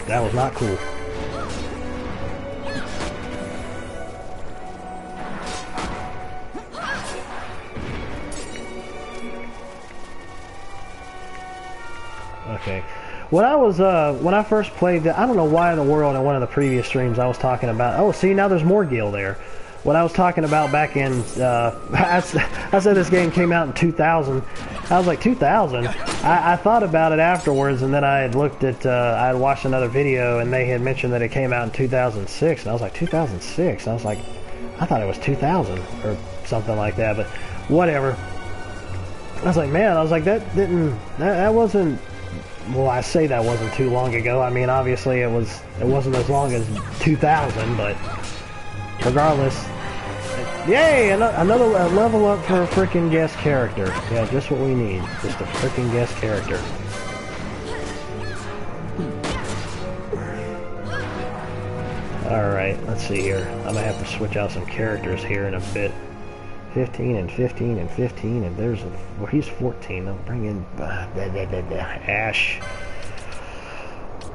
That was not cool. Okay. When I first played I don't know why in the world in one of the previous streams I was talking about, oh, see, now there's more Gil there. What I was talking about back in, I said this game came out in 2000. I was like, 2000? I thought about it afterwards, and then I had looked at, I had watched another video, and they had mentioned that it came out in 2006, and I was like, 2006? I was like, I thought it was 2000, or something like that, but whatever. I was like, man, that wasn't, well, I say that wasn't too long ago. I mean, obviously it wasn't as long as 2000, but regardless, yay! Another level up for a freaking guest character. Yeah, just what we need. Just a freaking guest character. Alright, let's see here. I'm gonna have to switch out some characters here in a bit. 15 and 15 and 15, and there's a... Well, he's 14. I'll bring in... Ash.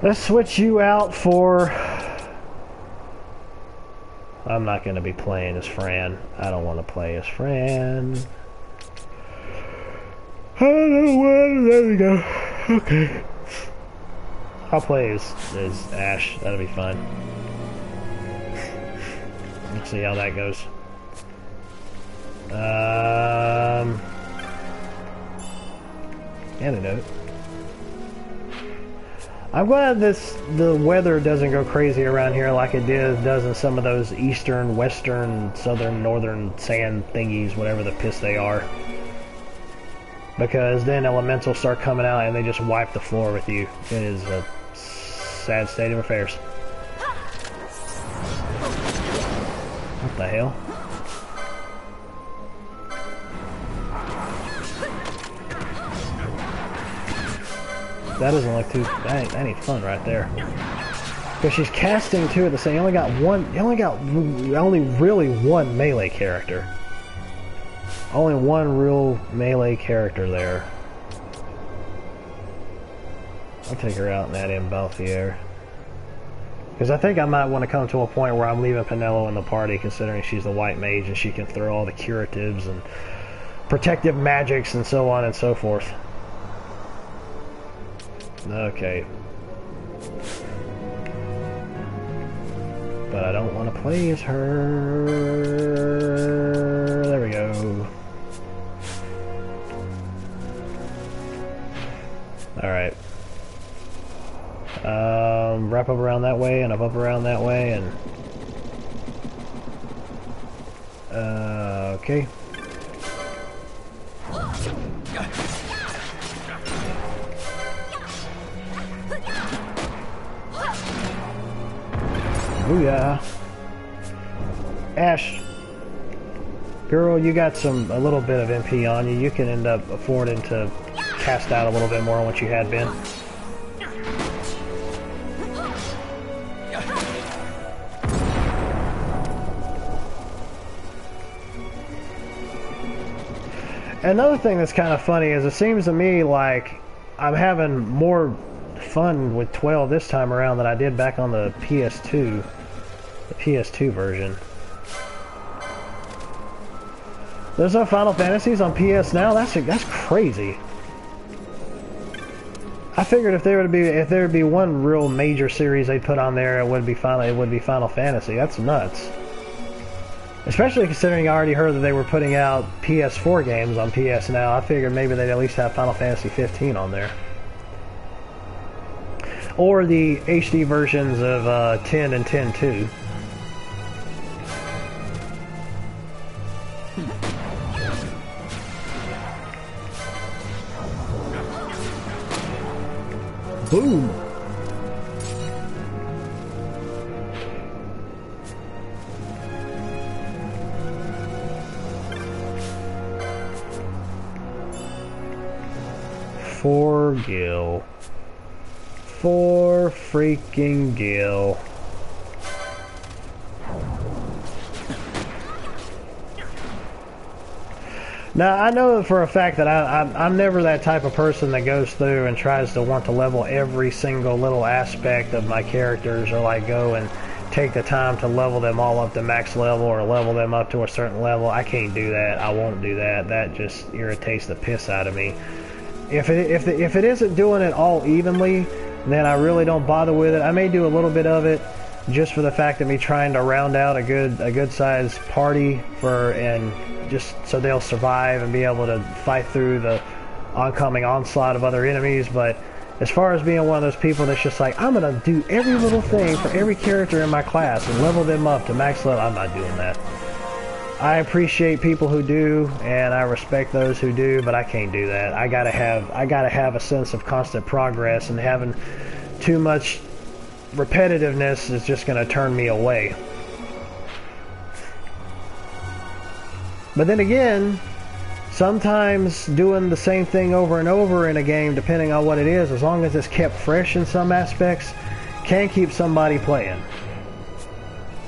Let's switch you out for... I'm not going to be playing as Fran. I don't want to play as Fran. I don't know what... There we go. Okay. I'll play as Ash. That'll be fun. Let's see how that goes. Antidote. I'm glad the weather doesn't go crazy around here like it does in some of those eastern, western, southern, northern sand thingies, whatever the piss they are. Because then elementals start coming out and they just wipe the floor with you. It is a sad state of affairs. What the hell? That doesn't look too... That ain't fun right there. Because she's casting two at the same... You only really one melee character. Only one real melee character there. I'll take her out and add in Balthier. Because I think I might want to come to a point where I'm leaving Penelo in the party, considering she's the white mage and she can throw all the curatives and protective magics and so on and so forth. Okay. But I don't want to play as her. There we go. Alright. Wrap up around that way and up around that way and... okay. Booyah. Ash, girl, you got a little bit of MP on you. You can end up affording to cast out a little bit more on what you had been. Another thing that's kind of funny is it seems to me like I'm having more fun with 12 this time around than I did back on the PS2. The PS2 version. There's no Final Fantasies on PS now? That's crazy. I figured if there would be one real major series they put on there, it would be Final Fantasy. That's nuts. Especially considering I already heard that they were putting out PS4 games on PS now. I figured maybe they'd at least have Final Fantasy 15 on there. Or the HD versions of 10 and 10-2. Boom! For Gil. For freaking Gil. Now, I know for a fact that I'm never that type of person that goes through and tries to want to level every single little aspect of my characters, or like go and take the time to level them all up to max level or level them up to a certain level. I can't do that. I won't do that. That just irritates the piss out of me. If it isn't doing it all evenly, then I really don't bother with it. I may do a little bit of it just for the fact of me trying to round out a good sized party and just so they'll survive and be able to fight through the oncoming onslaught of other enemies. But as far as being one of those people that's just like, I'm gonna do every little thing for every character in my class and level them up to max level, I'm not doing that. I appreciate people who do, and I respect those who do, but I can't do that. I gotta have a sense of constant progress, and having too much repetitiveness is just gonna turn me away. But then again, sometimes doing the same thing over and over in a game, depending on what it is, as long as it's kept fresh in some aspects, can keep somebody playing.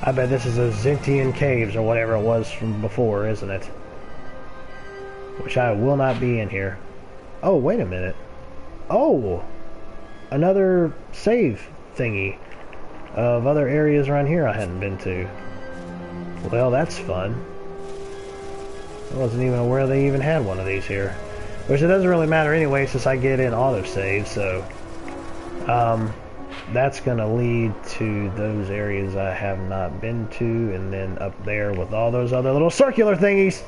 I bet this is a Zintian Caves or whatever it was from before, isn't it? Which I will not be in here. Oh, wait a minute. Oh! Another save thingy of other areas around here I hadn't been to. Well, that's fun. I wasn't even aware they even had one of these here. Which it doesn't really matter anyway since I get in autosave, so... that's gonna lead to those areas I have not been to, and then up there with all those other little circular thingies.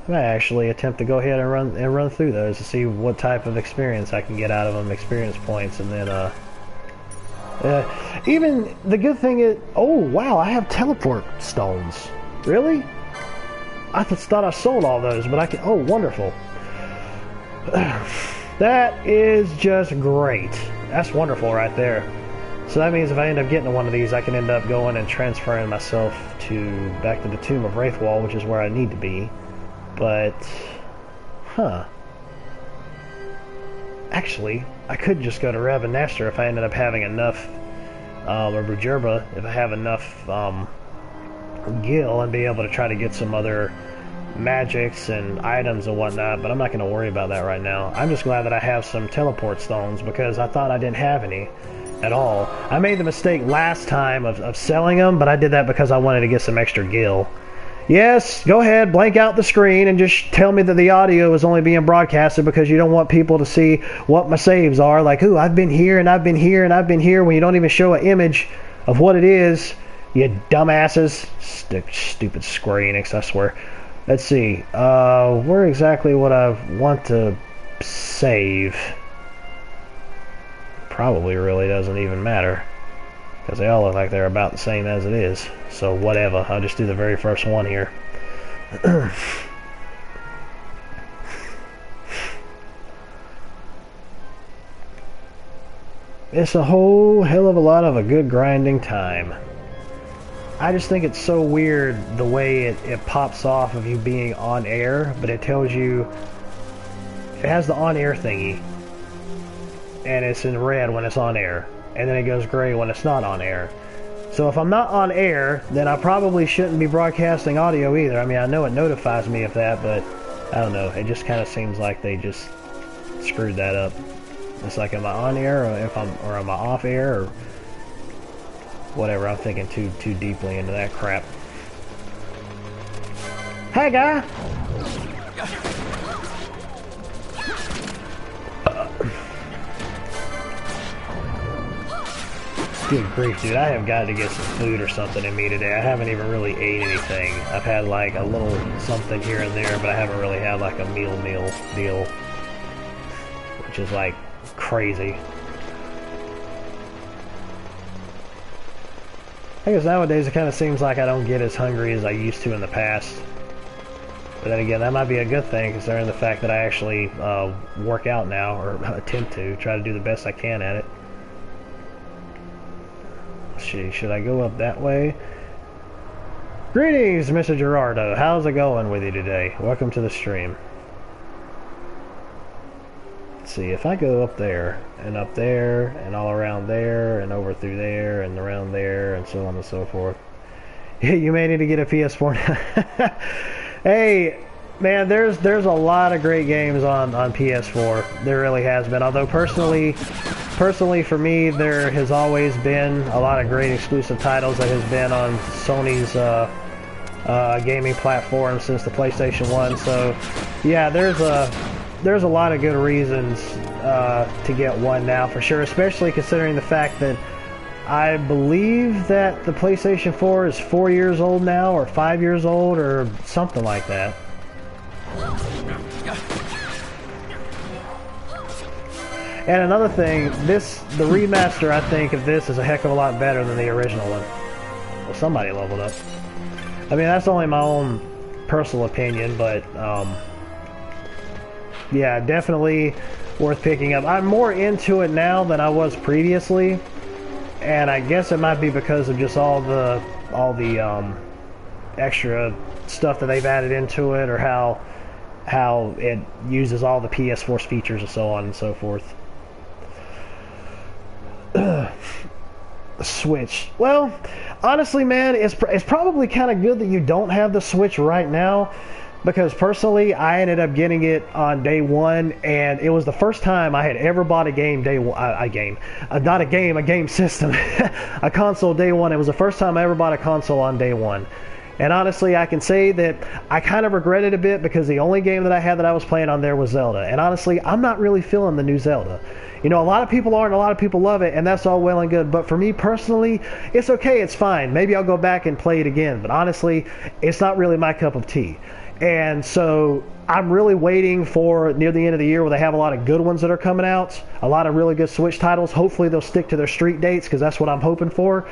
I might actually attempt to go ahead and run through those to see what type of experience I can get out of them, experience points, and then even the good thing is, oh wow, I have teleport stones. Really? I thought I sold all those, but I can. Oh, wonderful. That is just great. That's wonderful right there. So that means if I end up getting one of these, I can end up going and transferring myself back to the Tomb of Wraithwall, which is where I need to be. But, actually, I could just go to Ravenester if I ended up having enough, or Bujerba, if I have enough, gil, and be able to try to get some other magics and items and whatnot, but I'm not going to worry about that right now. I'm just glad that I have some teleport stones, because I thought I didn't have any at all. I made the mistake last time of selling them, but I did that because I wanted to get some extra gil. Yes, go ahead, blank out the screen and just tell me that the audio is only being broadcasted because you don't want people to see what my saves are. Like, ooh, I've been here and I've been here and I've been here, when you don't even show an image of what it is. You dumbasses. Stupid Square Enix, I swear. Let's see. Where exactly would I want to save? Probably really doesn't even matter, because they all look like they're about the same as it is. So whatever. I'll just do the very first one here. It's a whole hell of a lot of a good grinding time. I just think it's so weird the way it pops off of you being on air, but it tells you it has the on air thingy, and it's in red when it's on air, and then it goes gray when it's not on air. So if I'm not on air, then I probably shouldn't be broadcasting audio either. I mean, I know it notifies me of that, but I don't know. It just kind of seems like they just screwed that up. It's like, am I on air, or am I off air, or whatever? I'm thinking too deeply into that crap. Hey, guy. Good grief, dude. I have got to get some food or something in me today. I haven't even really ate anything. I've had like a little something here and there, but I haven't really had like a meal deal, which is like crazy. I guess nowadays it kind of seems like I don't get as hungry as I used to in the past. But then again, that might be a good thing, considering the fact that I actually work out now, or attempt to, try to do the best I can at it. Should I go up that way? Greetings, Mr. Gerardo. How's it going with you today? Welcome to the stream. Let's see, if I go up there, and all around there, and over through there, and around there, and so on and so forth. You may need to get a PS4 now. Hey, man, there's a lot of great games on PS4. There really has been. Although personally for me, there has always been a lot of great exclusive titles that has been on Sony's gaming platform since the PlayStation 1. So, yeah, there's a lot of good reasons to get one now for sure, especially considering the fact that I believe that the PlayStation 4 is 4 years old now, or 5 years old, or something like that. And another thing, the remaster, I think, of this is a heck of a lot better than the original one. Well, somebody leveled up. I mean, that's only my own personal opinion, but, yeah, definitely worth picking up. I'm more into it now than I was previously, and I guess it might be because of just all the extra stuff that they've added into it, or how it uses all the PS4's features and so on and so forth. Switch. Well, honestly, man, it's probably kind of good that you don't have the Switch right now, because personally, I ended up getting it on day one, and it was the first time I had ever bought a game day one. A game system, a console day one. It was the first time I ever bought a console on day one. And honestly, I can say that I kind of regret it a bit, because the only game that I had that I was playing on there was Zelda. And honestly, I'm not really feeling the new Zelda. You know, a lot of people are, and a lot of people love it, and that's all well and good. But for me personally, it's okay, it's fine. Maybe I'll go back and play it again. But honestly, it's not really my cup of tea. And so I'm really waiting for near the end of the year, where they have a lot of good ones that are coming out. A lot of really good Switch titles. Hopefully they'll stick to their street dates, because that's what I'm hoping for.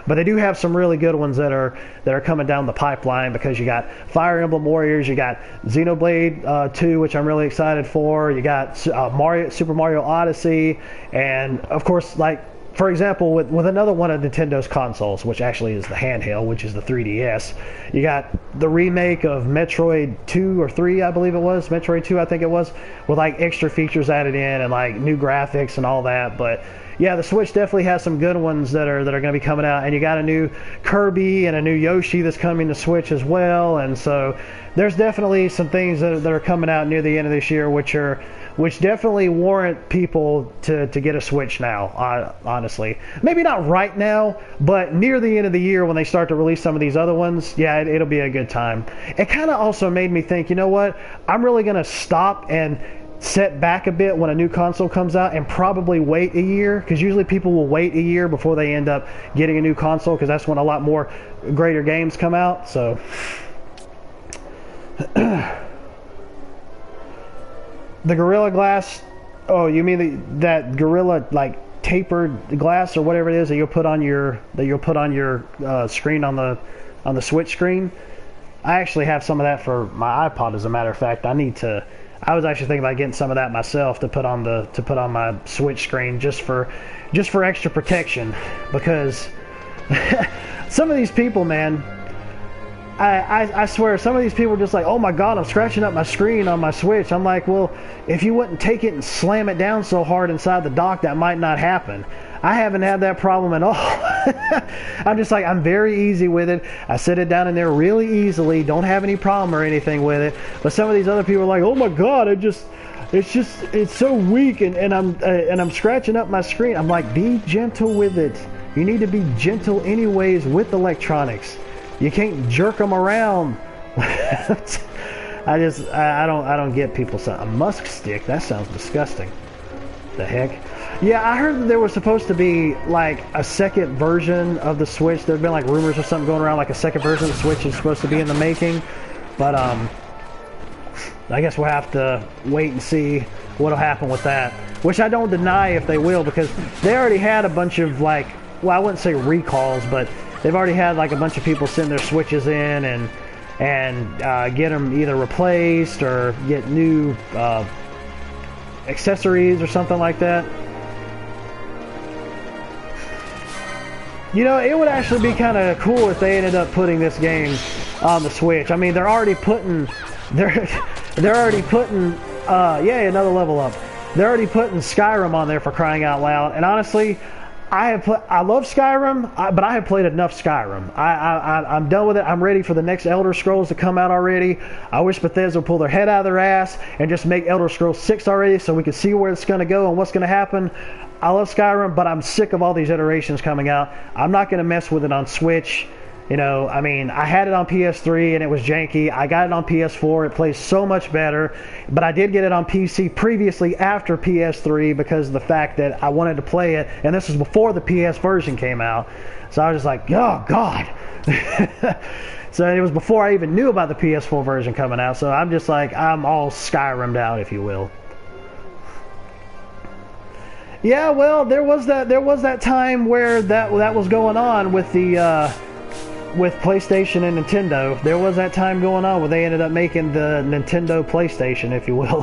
But they do have some really good ones that are coming down the pipeline, because you got Fire Emblem Warriors, you got Xenoblade 2, which I'm really excited for. You got Super Mario Odyssey, and of course, like, for example, with another one of Nintendo's consoles, which actually is the handheld, which is the 3DS, you got the remake of Metroid 2 or 3, I believe it was. Metroid 2, I think it was, with like extra features added in and like new graphics and all that. But yeah, the Switch definitely has some good ones that are going to be coming out, and you got a new Kirby and a new Yoshi that's coming to Switch as well. And so there's definitely some things that are coming out near the end of this year, which definitely warrant people to get a Switch now, honestly. Maybe not right now, but near the end of the year when they start to release some of these other ones, yeah, it'll be a good time. It kind of also made me think, you know what, I'm really going to stop and set back a bit when a new console comes out, and probably wait a year, because usually people will wait a year before they end up getting a new console, because that's when a lot more greater games come out. So the Gorilla Glass, oh, you mean that Gorilla like tapered glass or whatever it is that you'll put on your screen on the Switch screen? I actually have some of that for my iPod, as a matter of fact. I was actually thinking about getting some of that myself to put on my Switch screen, just for extra protection, because some of these people, man, I swear, some of these people are just like, oh my god, I'm scratching up my screen on my Switch. I'm like, well, if you wouldn't take it and slam it down so hard inside the dock, that might not happen. I haven't had that problem at all. I'm just like, I'm very easy with it. I set it down in there really easily, don't have any problem or anything with it. But some of these other people are like, oh my god, it's so weak, and I'm scratching up my screen. I'm like, be gentle with it. You need to be gentle anyways with electronics. You can't jerk them around. I don't get people saying a musk stick. That sounds disgusting. The heck? Yeah, I heard that there was supposed to be like a second version of the Switch. There've been like rumors or something going around, like a second version of the Switch is supposed to be in the making. But I guess we'll have to wait and see what'll happen with that. Which I don't deny if they will, because they already had a bunch of like, well, I wouldn't say recalls, but they've already had like a bunch of people send their Switches in and get them either replaced or get new accessories or something like that. You know, it would actually be kind of cool if they ended up putting this game on the Switch. I mean, they're already putting yeah, another level up. They're already putting Skyrim on there, for crying out loud. And honestly, I love Skyrim, but I have played enough Skyrim. I'm done with it. I'm ready for the next Elder Scrolls to come out already. I wish Bethesda would pull their head out of their ass and just make Elder Scrolls 6 already so we can see where it's going to go and what's going to happen. I love Skyrim, but I'm sick of all these iterations coming out. I'm not going to mess with it on Switch. You know, I mean, I had it on PS3 and it was janky. I got it on PS4. It plays so much better. But I did get it on PC previously after PS3 because of the fact that I wanted to play it. And this was before the PS version came out. So I was just like, oh, God. So it was before I even knew about the PS4 version coming out. So I'm just like, I'm all Skyrim'd out, if you will. Yeah, well, there was that time where that was going on with the... with PlayStation and Nintendo. There was that time going on where they ended up making the Nintendo PlayStation, if you will.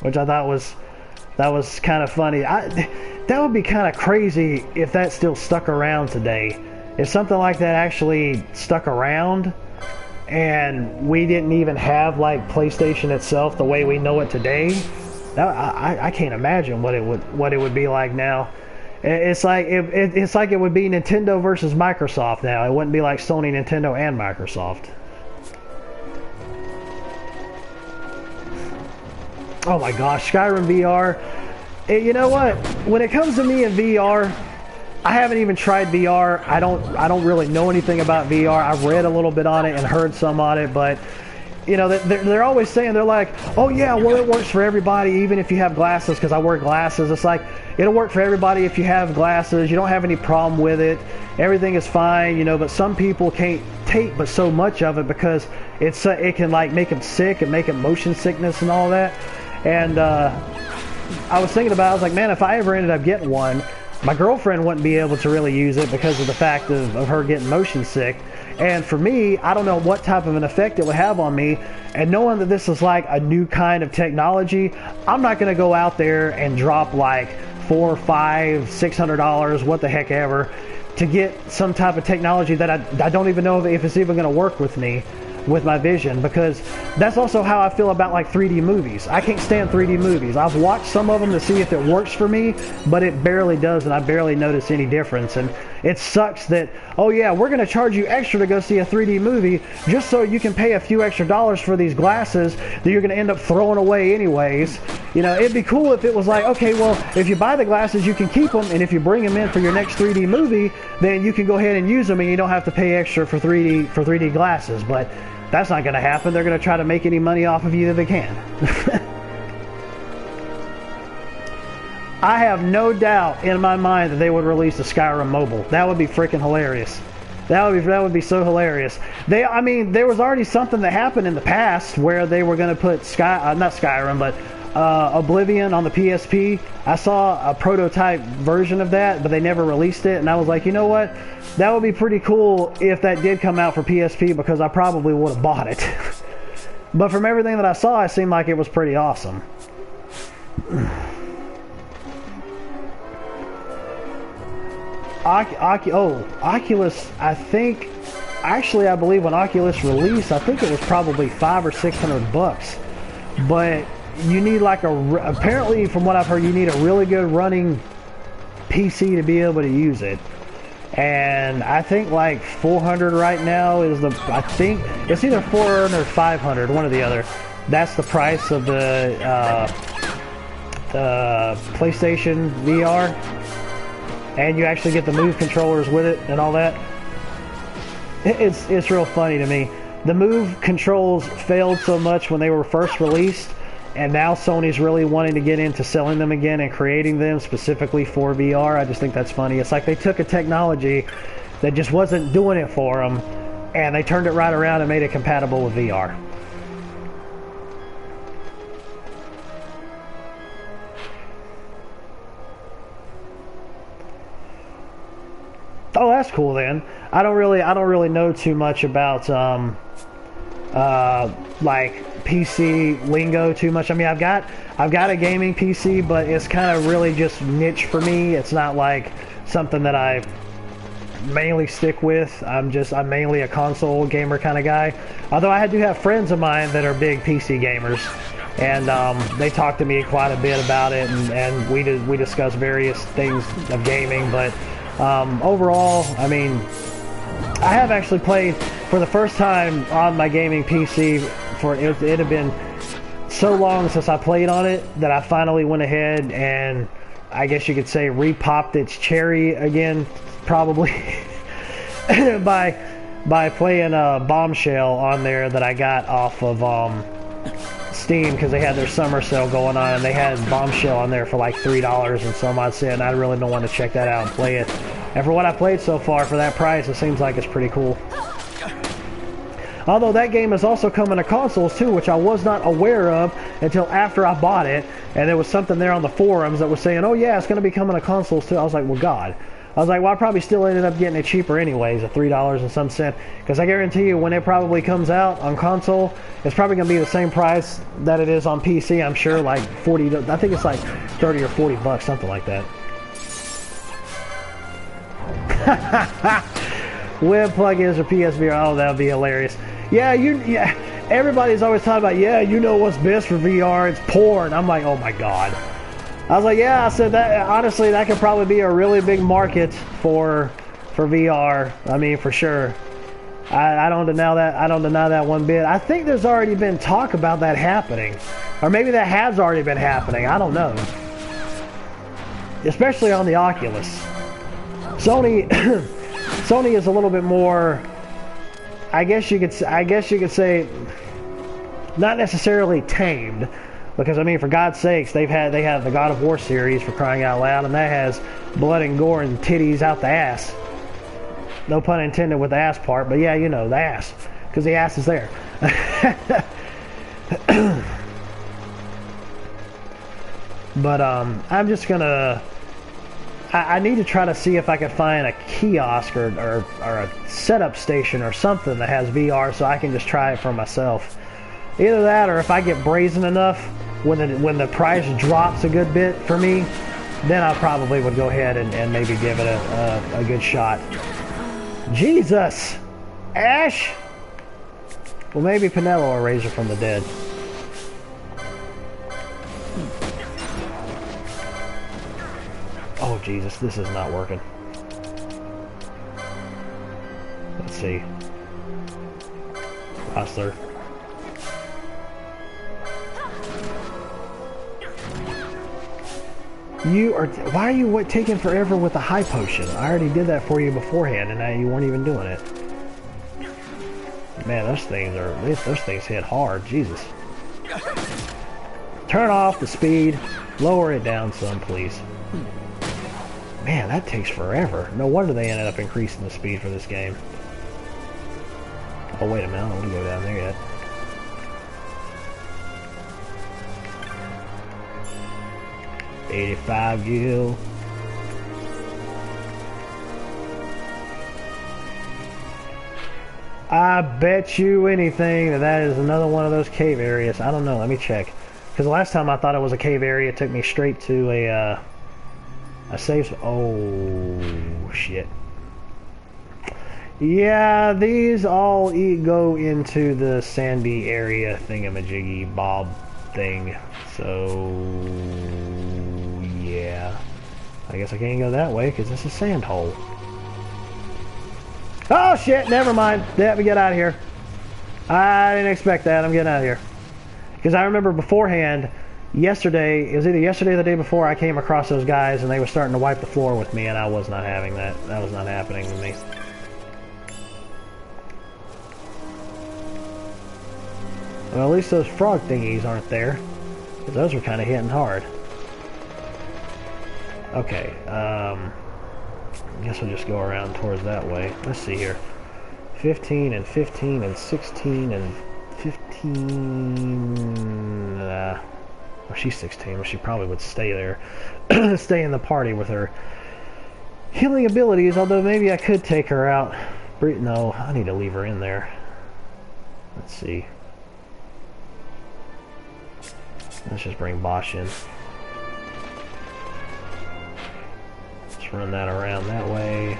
Which I thought was kind of funny. That would be kind of crazy if that still stuck around today. If something like that actually stuck around and we didn't even have like PlayStation itself the way we know it today, I can't imagine what it would be like now. It's like it would be Nintendo versus Microsoft now. It wouldn't be like Sony, Nintendo, and Microsoft. Oh my gosh, Skyrim VR. You know what? When it comes to me in VR, I haven't even tried VR. I don't really know anything about VR. I've read a little bit on it and heard some on it, but you know, they're always saying, they're like, oh yeah, well it works for everybody even if you have glasses, because I wear glasses. It's like, it'll work for everybody if you have glasses. You don't have any problem with it. Everything is fine, you know, but some people can't take but so much of it because it can like make them sick and make them motion sickness and all that. And I was thinking about it, I was like, man, if I ever ended up getting one, my girlfriend wouldn't be able to really use it because of the fact of her getting motion sick. And for me, I don't know what type of an effect it would have on me. And knowing that this is like a new kind of technology, I'm not going to go out there and drop like $400, $500, $600, what the heck ever, to get some type of technology that I don't even know if it's even going to work with me, with my vision, because that's also how I feel about like 3D movies. I can't stand 3D movies. I've watched some of them to see if it works for me, but it barely does, and I barely notice any difference. And it sucks that, oh yeah, we're going to charge you extra to go see a 3D movie just so you can pay a few extra dollars for these glasses that you're going to end up throwing away anyways. You know, it'd be cool if it was like, okay, well, if you buy the glasses, you can keep them, and if you bring them in for your next 3D movie, then you can go ahead and use them, and you don't have to pay extra for 3D glasses. But that's not going to happen. They're going to try to make any money off of you that they can. I have no doubt in my mind that they would release a Skyrim mobile. That would be freaking hilarious. That would be so hilarious. I mean, there was already something that happened in the past where they were going to put not Skyrim, but Oblivion on the PSP. I saw a prototype version of that, but they never released it, and I was like, you know what? That would be pretty cool if that did come out for PSP, because I probably would have bought it. But from everything that I saw, it seemed like it was pretty awesome. Oculus, I think, actually I believe when Oculus released, I think it was probably $500 or $600. But you need like apparently from what I've heard, you need a really good running PC to be able to use it. And I think like 400 right now is I think it's either 400 or 500, one or the other. That's the price of the PlayStation VR. And you actually get the Move controllers with it and all that. It's real funny to me. The Move controls failed so much when they were first released, and now Sony's really wanting to get into selling them again and creating them specifically for VR. I just think that's funny. It's like they took a technology that just wasn't doing it for them, and they turned it right around and made it compatible with VR. Oh, that's cool then. I don't really know too much about like PC lingo too much. I mean, I've got a gaming PC, but it's kind of really just niche for me. It's not like something that I mainly stick with. I'm mainly a console gamer kind of guy. Although I do have friends of mine that are big PC gamers. and they talked to me quite a bit about it, and we discussed various things of gaming. But overall, I mean, I have actually played for the first time on my gaming PC. For it had been so long since I played on it that I finally went ahead and, I guess you could say, re-popped its cherry again, probably by playing Bombshell on there that I got off of Steam, because they had their summer sale going on, and they had Bombshell on there for like $3 and some odd cent, and I really don't want to check that out and play it. And for what I played so far for that price, it seems like it's pretty cool. Although that game is also coming to consoles too, which I was not aware of until after I bought it, and there was something there on the forums that was saying, oh yeah, it's going to be coming to consoles too. I was like, well, God. I was like, well, I probably still ended up getting it cheaper anyways, at $3 and some cent, because I guarantee you when it probably comes out on console, it's probably going to be the same price that it is on PC, I'm sure, like 40, I think it's like 30 or 40 bucks, something like that. Web plugins or PSVR, oh, that would be hilarious. Yeah, everybody's always talking about, yeah, you know what's best for VR, it's porn. I'm like, oh my God. I was like, yeah, I said that, honestly, that could probably be a really big market for VR. I mean, for sure. I don't deny that. I don't deny that one bit. I think there's already been talk about that happening. Or maybe that has already been happening. I don't know. Especially on the Oculus. Sony is a little bit more, I guess you could say, not necessarily tamed, because I mean, for God's sakes, they have the God of War series, for crying out loud, and that has blood and gore and titties out the ass. No pun intended with the ass part, but yeah, you know, the ass, because the ass is there. But I'm just gonna. I need to try to see if I can find a kiosk or a setup station or something that has VR, so I can just try it for myself. Either that, or if I get brazen enough when the price drops a good bit for me, then I probably would go ahead and maybe give it a good shot. Jesus! Ash? Well, maybe Pinello will raise her from the dead. Oh, Jesus, this is not working. Let's see. Hustler. Why are you taking forever with the high potion? I already did that for you beforehand, and now you weren't even doing it. Man, those things hit hard. Jesus. Turn off the speed. Lower it down some, please. Man, that takes forever. No wonder they ended up increasing the speed for this game. Oh, wait a minute. I don't want to go down there yet. $85 gil. I bet you anything that is another one of those cave areas. I don't know. Let me check. Because the last time I thought it was a cave area, it took me straight to a safe. Oh, shit. Yeah, these all go into the sandy area thingamajiggy bob thing. So, yeah. I guess I can't go that way because it's a sand hole. Oh, shit, never mind. Let me get out of here. I didn't expect that. I'm getting out of here. Because I remember beforehand, yesterday, it was either yesterday or the day before, I came across those guys and they were starting to wipe the floor with me, and I was not having that. That was not happening with me. Well, at least those frog thingies aren't there. Because those were kind of hitting hard. Okay, I guess we'll just go around towards that way. Let's see here. 15 and 15 and 16 and 15... well, she's 16, but she probably would stay there. Stay in the party with her healing abilities, although maybe I could take her out. No, I need to leave her in there. Let's see. Let's just bring Bosch in. Let's run that around that way.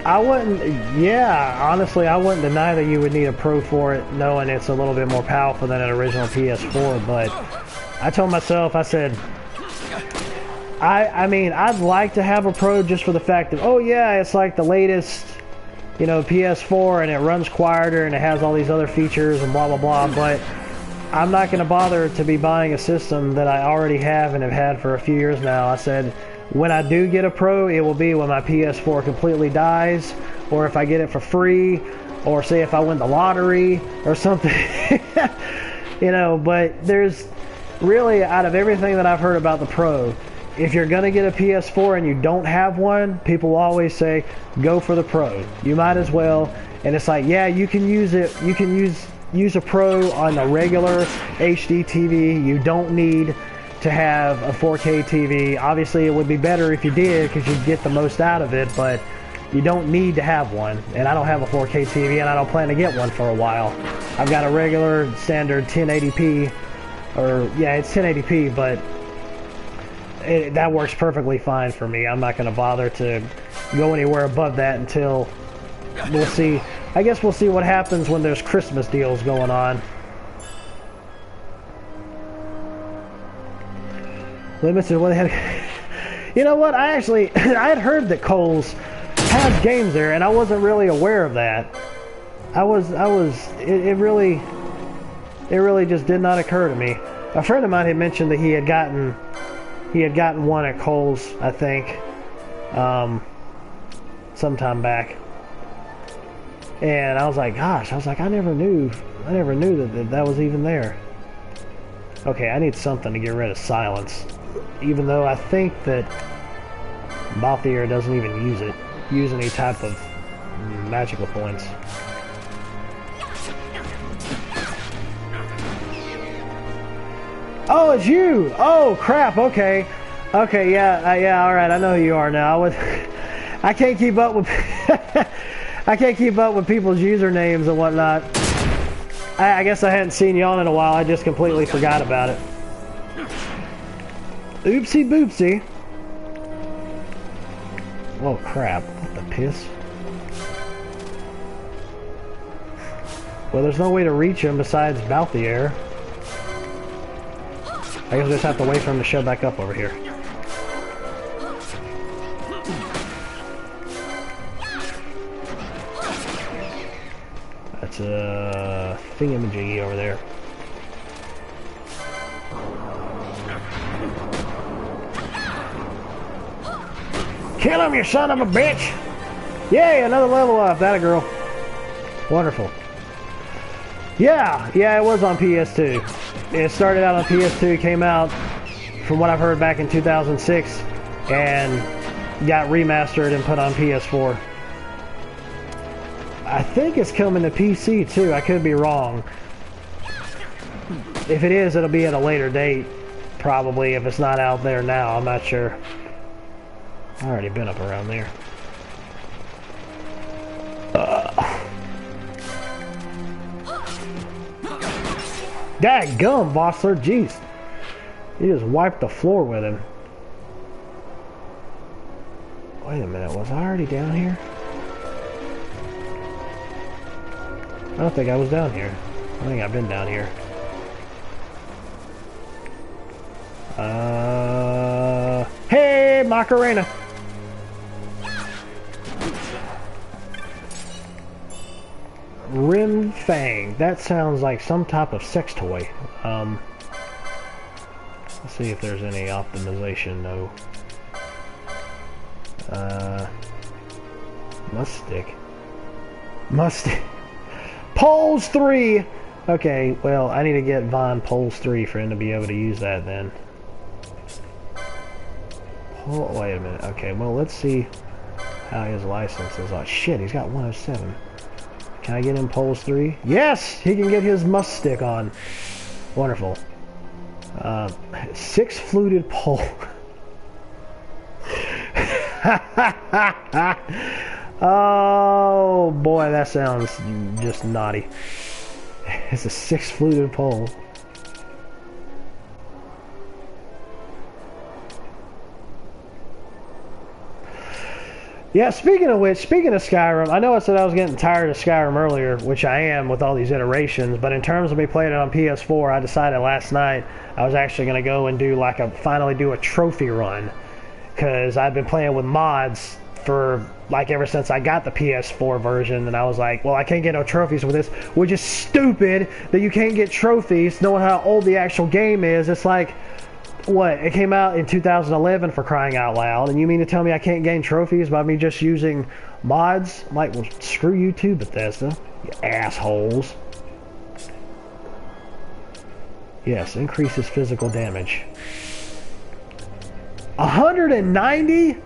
I wouldn't, yeah, honestly, I wouldn't deny that you would need a Pro for it, knowing it's a little bit more powerful than an original PS4, but I told myself, I said, I mean, I'd like to have a Pro just for the fact that, oh yeah, it's like the latest, you know, PS4, and it runs quieter, and it has all these other features, and blah, blah, blah, but I'm not going to bother to be buying a system that I already have and have had for a few years now. I said, when I do get a Pro, it will be when my PS4 completely dies, or if I get it for free, or say if I win the lottery or something. You know, but there's really, out of everything that I've heard about the Pro, if you're going to get a PS4 and you don't have one, people will always say, go for the Pro. You might as well. And it's like, yeah, you can use it. You can use a Pro on a regular HD TV. You don't need to have a 4K TV. Obviously, it would be better if you did because you'd get the most out of it, but you don't need to have one. And I don't have a 4K TV, and I don't plan to get one for a while. I've got a regular standard 1080p, or yeah, it's 1080p, but that works perfectly fine for me. I'm not going to bother to go anywhere above that until we'll see. I guess we'll see what happens when there's Christmas deals going on. Limited, what the heck? You know what? I had heard that Kohl's has games there, and I wasn't really aware of that. It really just did not occur to me. A friend of mine had mentioned that he had gotten one at Kohl's, I think, sometime back. And I was like, gosh, I never knew that was even there. Okay, I need something to get rid of silence. Even though I think that Balthier doesn't even use any type of magical points. Oh, it's you! Oh, crap, okay. Okay, yeah, alright, I know who you are now. I can't keep up with... I can't keep up with people's usernames and whatnot. I guess I hadn't seen you on in a while. I just completely forgot about it. Oopsie boopsie. Oh crap. What the piss? Well, there's no way to reach him besides Balthier. I guess I just have to wait for him to show back up over here. That's a thingamajiggy over there. Kill him, you son of a bitch! Yay, another level up. That a girl. Wonderful. Yeah, it was on PS2. It started out on PS2, came out, from what I've heard, back in 2006, and got remastered and put on PS4. I think it's coming to PC too. I could be wrong. If it is, it'll be at a later date, probably. If it's not out there now, I'm not sure. I've already been up around there. Dadgum, Bossler, jeez. He just wiped the floor with him. Wait a minute, was I already down here? I don't think I was down here. I think I've been down here. Hey, Macarena! Rim Fang. That sounds like some type of sex toy. Let's see if there's any optimization. No. Must-stick. Poles 3! Okay, well, I need to get Von Poles 3 for him to be able to use that then. Oh, wait a minute. Okay, well, let's see how his license is. Oh, shit, he's got 107. Can I get him Poles 3? Yes! He can get his must-stick on. Wonderful. 6 fluted pole. Oh boy, that sounds just naughty. It's a 6 fluted pole. Yeah, speaking of which, speaking of Skyrim, I know I said I was getting tired of Skyrim earlier, which I am with all these iterations, but in terms of me playing it on PS4, I decided last night I was actually going to go and do like finally do a trophy run, because I've been playing with mods for like ever since I got the PS4 version, and I was like, well, I can't get no trophies with this, which is stupid that you can't get trophies knowing how old the actual game is. It's like, what, it came out in 2011 for crying out loud, and you mean to tell me I can't gain trophies by me just using mods? I'm like, well, screw you too, Bethesda, you assholes. Yes, increases physical damage. 190?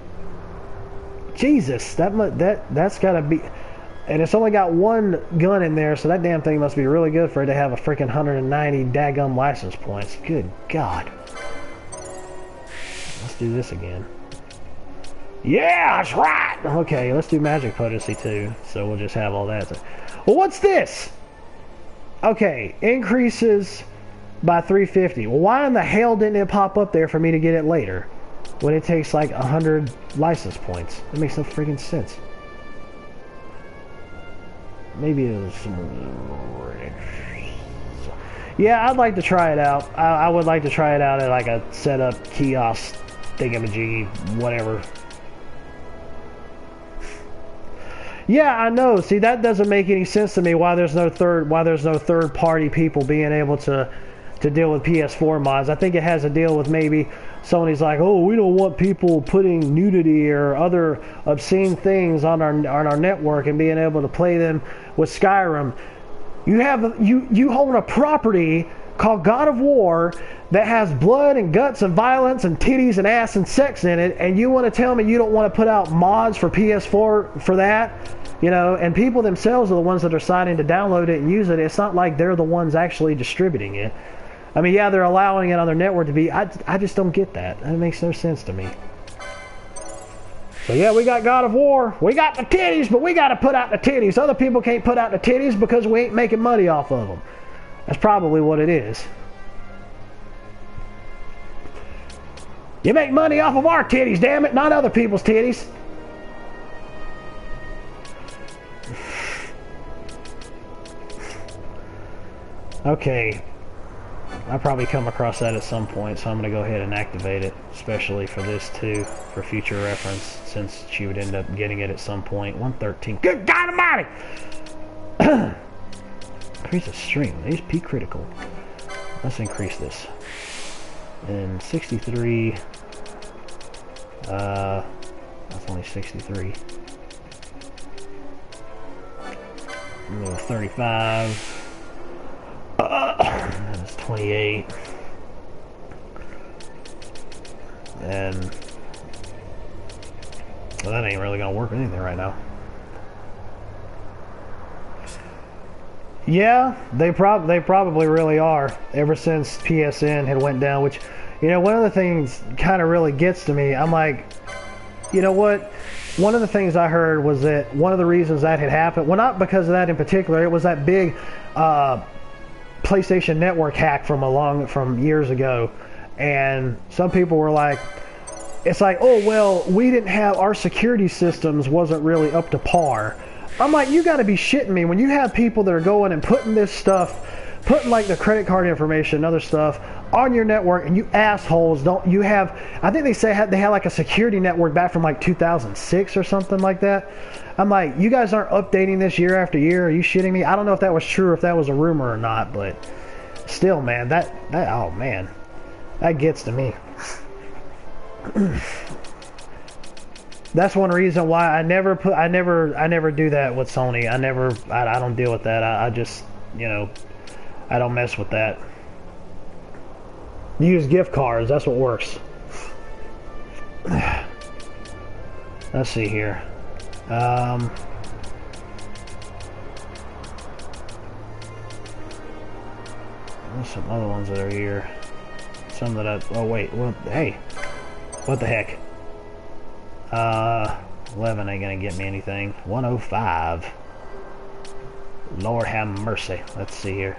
Jesus, that's gotta be, and it's only got one gun in there, so that damn thing must be really good for it to have a freaking 190 daggum license points. Good God. Let's do this again. Yeah, that's right! Okay, let's do magic potency too, so we'll just have all that. Well, what's this? Okay, increases by 350. Well, why in the hell didn't it pop up there for me to get it later, when it takes like 100 license points? It makes no freaking sense. Maybe it was some... Yeah, I'd like to try it out. I would like to try it out at like a setup kiosk thingamajiggy, whatever. Yeah, I know. See, that doesn't make any sense to me. Why there's no third party people being able to deal with PS4 mods. I think it has to deal with maybe Sony's like, oh, we don't want people putting nudity or other obscene things on our network and being able to play them with Skyrim. You own a property called God of War that has blood and guts and violence and titties and ass and sex in it, and you want to tell me you don't want to put out mods for PS4 for that? You know, and people themselves are the ones that are deciding to download it and use it. It's not like they're the ones actually distributing it. I mean, yeah, they're allowing it on their network to be... I just don't get that. That makes no sense to me. So yeah, we got God of War. We got the titties, but we got to put out the titties. Other people can't put out the titties because we ain't making money off of them. That's probably what it is. You make money off of our titties, damn it, not other people's titties. Okay. I'll probably come across that at some point, so I'm going to go ahead and activate it, especially for this too, for future reference, since she would end up getting it at some point. 113. Good God Almighty! Increase the stream. These peak critical. Let's increase this. And 63. That's only 63. 35. That's 28. And well, that ain't really gonna work with anything right now. Yeah, they probably really are. Ever since PSN had went down, which, you know, one of the things kind of really gets to me. I'm like, you know what? One of the things I heard was that one of the reasons that had happened, well, not because of that in particular, it was that big PlayStation Network hack from years ago, and some people were like, it's like, oh well, we didn't have, our security systems wasn't really up to par. I'm like, you got to be shitting me. When you have people that are going and putting this stuff, putting like the credit card information and other stuff on your network, and you assholes don't, you have, I think they say they had like a security network back from like 2006 or something like that. I'm like, you guys aren't updating this year after year. Are you shitting me? I don't know if that was true, if that was a rumor or not, but still, man, that oh man, that gets to me. That's one reason why I never do that with Sony. I don't deal with that. I just, you know, I don't mess with that. Use gift cards. That's what works. Let's see here. There's some other ones that are here. Some that I... Oh, wait. Well, hey. What the heck? 11 ain't gonna get me anything. 105. Lord have mercy. Let's see here.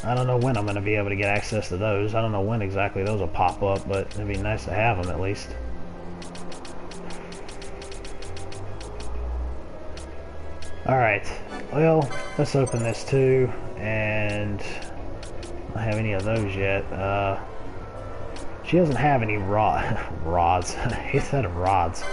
I don't know when I'm gonna be able to get access to those. I don't know when exactly those will pop up, but it'd be nice to have them at least. Alright, well, let's open this too, and I don't have any of those yet. She doesn't have any rods. I hate that of rods.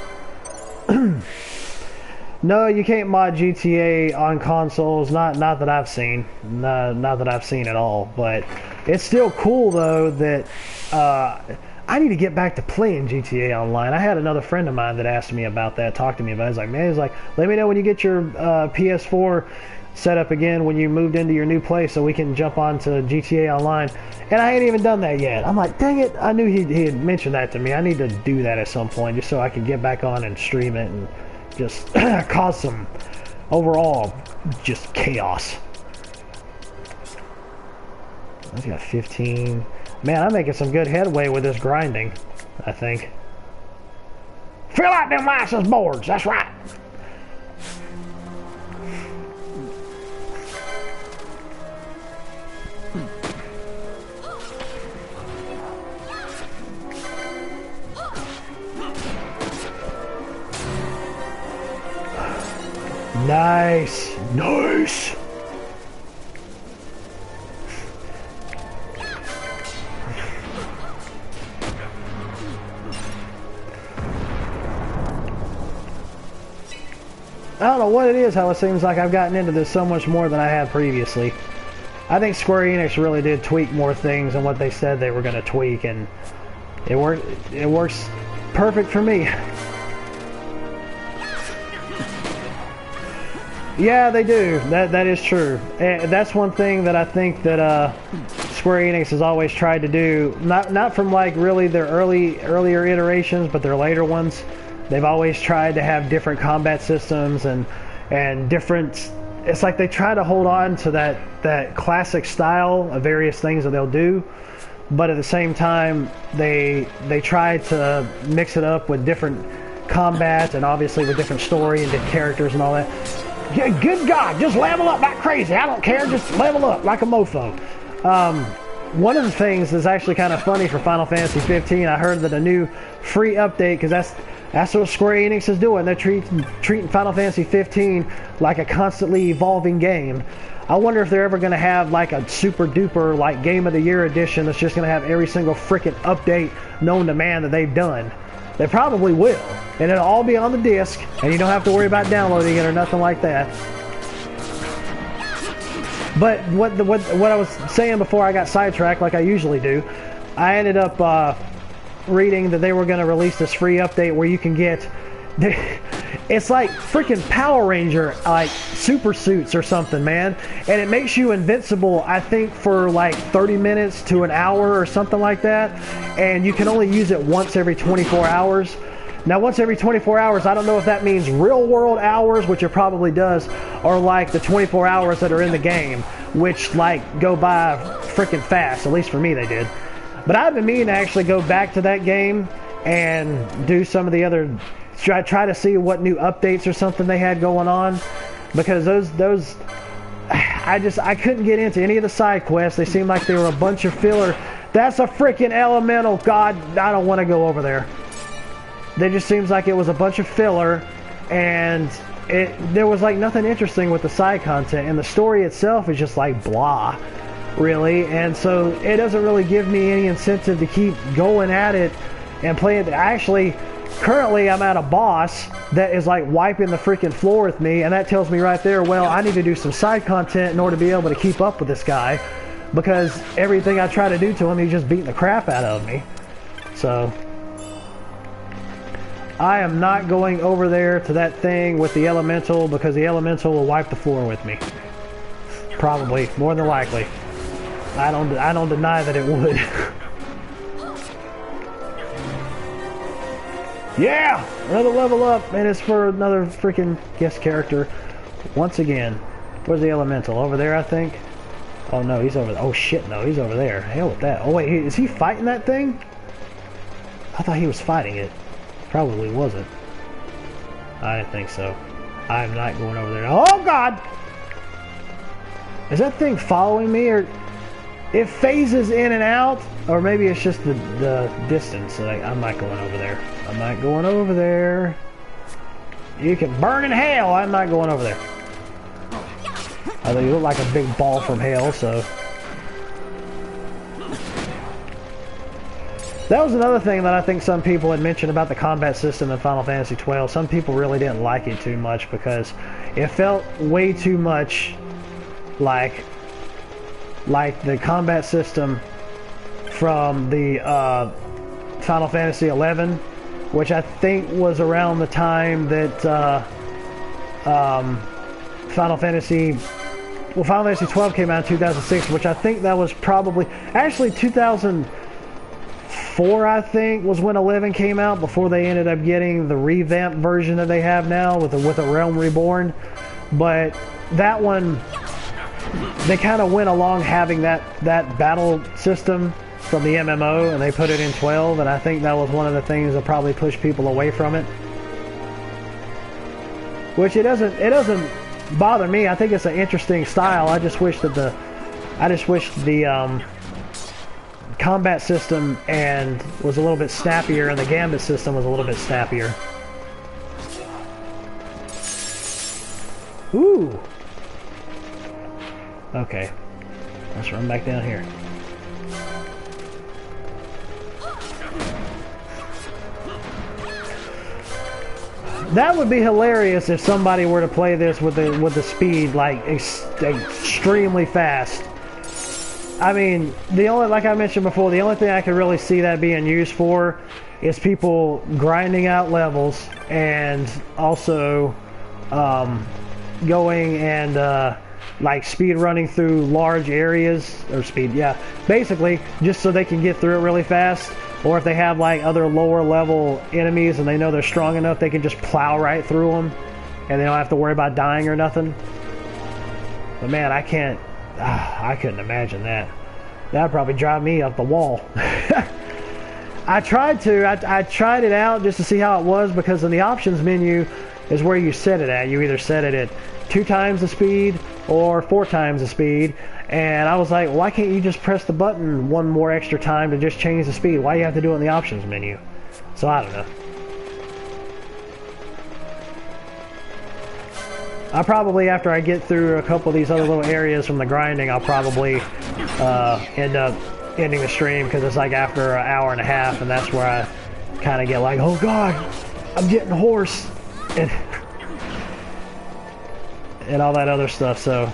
No, you can't mod GTA on consoles, not that I've seen. Not that I've seen at all, but it's still cool though that I need to get back to playing GTA Online. I had another friend of mine that asked me about that, talked to me about it. He's like, man, he's like, let me know when you get your PS4 set up again when you moved into your new place so we can jump on to GTA Online. And I ain't even done that yet. I'm like, dang it, I knew he had mentioned that to me. I need to do that at some point just so I can get back on and stream it and just cause some overall just chaos. I've got 15. Man, I'm making some good headway with this grinding, I think. Fill out them license boards, that's right. Nice, nice. I don't know what it is, how it seems like I've gotten into this so much more than I had previously. I think Square Enix really did tweak more things than what they said they were going to tweak, and it works perfect for me. Yeah, they do. That is true. That's one thing that I think that Square Enix has always tried to do. Not from like really their earlier iterations, but their later ones. They've always tried to have different combat systems and different. It's like they try to hold on to that classic style of various things that they'll do, but at the same time they try to mix it up with different combat and obviously with different story and different characters and all that. Yeah, good God, just level up like crazy. I don't care, just level up like a mofo. One of the things that's actually kind of funny for Final Fantasy 15, I heard that a new free update, because that's what Square Enix is doing. They're treating Final Fantasy 15 like a constantly evolving game. I wonder if they're ever going to have like a super duper like Game of the Year edition that's just going to have every single freaking update known to man that they've done. They probably will. And it'll all be on the disc, and you don't have to worry about downloading it or nothing like that. But what I was saying before I got sidetracked, like I usually do, I ended up reading that they were going to release this free update where you can get... It's like freaking Power Ranger, like super suits or something, man. And it makes you invincible, I think, for like 30 minutes to an hour or something like that. And you can only use it once every 24 hours. Now, once every 24 hours, I don't know if that means real world hours, which it probably does, or like the 24 hours that are in the game, which like go by freaking fast. At least for me, they did. But I've been meaning to actually go back to that game and do some of the other... Try to see what new updates or something they had going on, because those I couldn't get into any of the side quests. They seemed like they were a bunch of filler. That's a freaking elemental. God, I don't want to go over there. It just seems like it was a bunch of filler, and there was like nothing interesting with the side content, and the story itself is just like blah, really. And so it doesn't really give me any incentive to keep going at it and playing it. Currently, I'm at a boss that is like wiping the freaking floor with me, and that tells me right there, well, I need to do some side content in order to be able to keep up with this guy, because everything I try to do to him, he's just beating the crap out of me. So, I am not going over there to that thing with the elemental, because the elemental will wipe the floor with me. Probably, more than likely. I don't deny that it would. Yeah! Another level up, and it's for another freaking guest character. Once again. Where's the elemental? Over there, I think? Oh, no, he's over there. Oh, shit, no, he's over there. Hell with that. Oh, wait, is he fighting that thing? I thought he was fighting it. Probably wasn't. I didn't think so. I'm not going over there. Oh, God! Is that thing following me, or... It phases in and out, or maybe it's just the distance. Like, I'm not going over there. I'm not going over there. You can burn in hell. I'm not going over there. Although you look like a big ball from hell, so... That was another thing that I think some people had mentioned about the combat system in Final Fantasy XII. Some people really didn't like it too much because it felt way too much like the combat system from the Final Fantasy XI, which I think was around the time that Final Fantasy XII came out in 2006, which I think that was probably actually 2004, I think, was when 11 came out, before they ended up getting the revamped version that they have now with a Realm Reborn. But that one, they kind of went along having that battle system from the MMO, and they put it in 12, and I think that was one of the things that probably pushed people away from it. Which it doesn't bother me. I think it's an interesting style. I just wish that the combat system was a little bit snappier, and the gambit system was a little bit snappier. Ooh. Okay. Let's run back down here. That would be hilarious if somebody were to play this with the speed like extremely fast. I mean, like I mentioned before, the only thing I could really see that being used for is people grinding out levels, and also going and like speed running through large areas, or basically just so they can get through it really fast. Or if they have like other lower level enemies and they know they're strong enough, they can just plow right through them and they don't have to worry about dying or nothing. But man, I couldn't imagine that. That'd probably drive me up the wall. I tried it out just to see how it was, because in the options menu is where you set it at. You either set it at 2 times the speed or 4 times the speed. And I was like, why can't you just press the button one more extra time to just change the speed? Why do you have to do it in the options menu? So I don't know. I'll probably, after I get through a couple of these other little areas from the grinding, I'll probably end up ending the stream, because it's like after an hour and a half, and that's where I kind of get like, oh god, I'm getting hoarse, and all that other stuff. So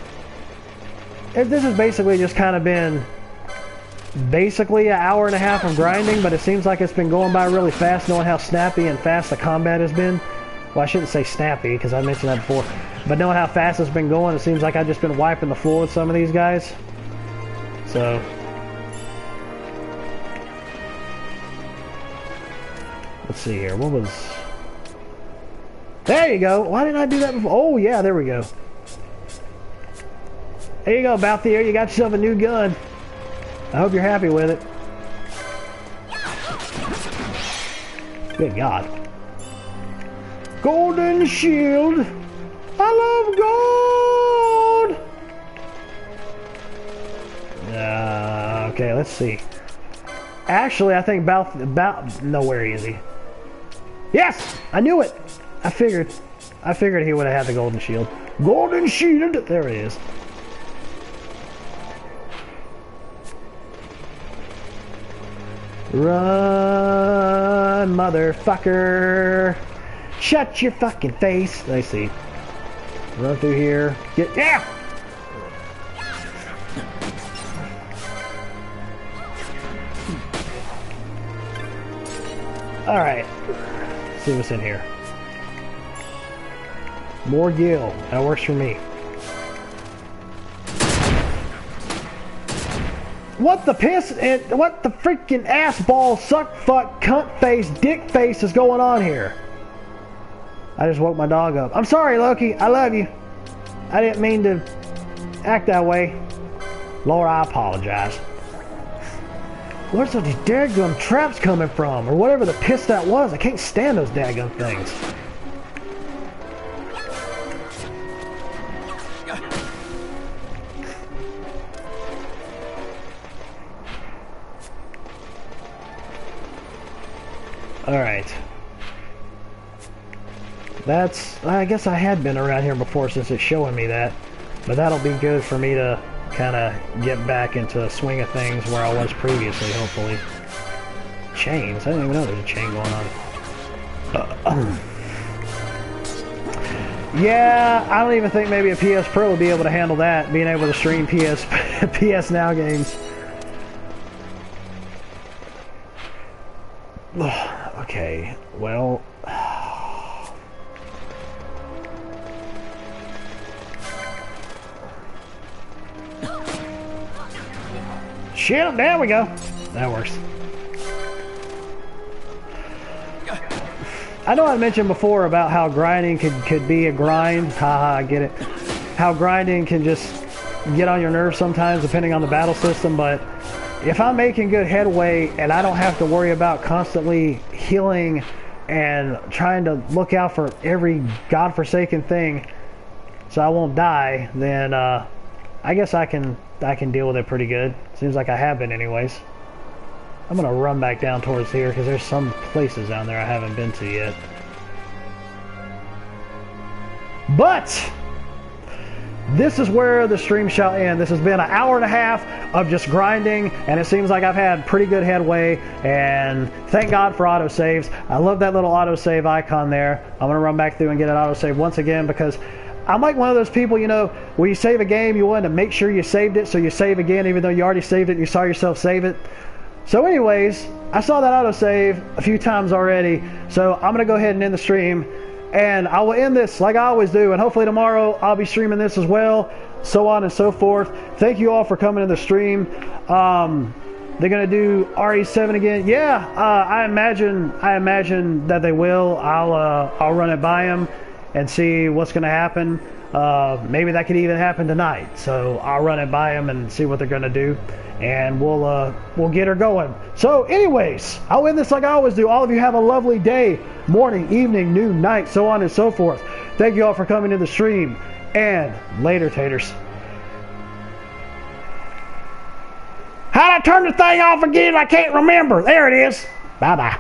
this has basically just kind of been basically an hour and a half of grinding, but it seems like it's been going by really fast, knowing how snappy and fast the combat has been. Well, I shouldn't say snappy, because I mentioned that before, but knowing how fast it's been going, it seems like I've just been wiping the floor with some of these guys. So let's see here. What was... There you go. Why didn't I do that before? Oh yeah, there we go. There you go, Balthier. You got yourself a new gun. I hope you're happy with it. Good God. Golden shield. I love gold. Okay, let's see. Actually, I think nowhere easy. Yes, I knew it. I figured he would have had the golden shield. Golden shield. There it is. Run, motherfucker. Shut your fucking face. I see. Run through here. Get down. Alright. Let's see what's in here. More gil. That works for me. What the piss and what the freaking ass ball suck fuck cunt face dick face is going on here? I just woke my dog up. I'm sorry, Loki. I love you. I didn't mean to act that way. Lord, I apologize. Where's those daggum traps coming from? Or whatever the piss that was. I can't stand those daggum things. Alright. I guess I had been around here before, since it's showing me that. But that'll be good for me to kind of get back into a swing of things where I was previously, hopefully. Chains? I didn't even know there was a chain going on. Yeah, I don't even think maybe a PS Pro would be able to handle that, being able to stream PS Now games. Okay, well... Shit, there we go. That works. I know I mentioned before about how grinding could be a grind. Haha, I get it. How grinding can just get on your nerves sometimes depending on the battle system, but if I'm making good headway and I don't have to worry about constantly healing and trying to look out for every godforsaken thing so I won't die, then I guess I can deal with it pretty good. Seems like I have been anyways. I'm gonna run back down towards here because there's some places down there I haven't been to yet. But this is where the stream shall end. This has been an hour and a half of just grinding, and it seems like I've had pretty good headway, and thank God for autosaves. I love that little autosave icon there. I'm gonna run back through and get an autosave once again because I'm like one of those people, you know, when you save a game, you want to make sure you saved it, so you save again even though you already saved it and you saw yourself save it. So anyways, I saw that autosave a few times already, so I'm going to go ahead and end the stream, and I will end this like I always do, and hopefully tomorrow I'll be streaming this as well, so on and so forth. Thank you all for coming to the stream. They're going to do RE7 again. Yeah, I imagine that they will. I'll run it by them and see what's going to happen. Maybe that could even happen tonight, so I'll run it by them and see what they're going to do. And we'll get her going. So anyways, I'll end this like I always do. All of you have a lovely day, morning, evening, noon, night, so on and so forth. Thank you all for coming to the stream, and later, taters. How'd I turn the thing off again? I can't remember. There it is. Bye-bye.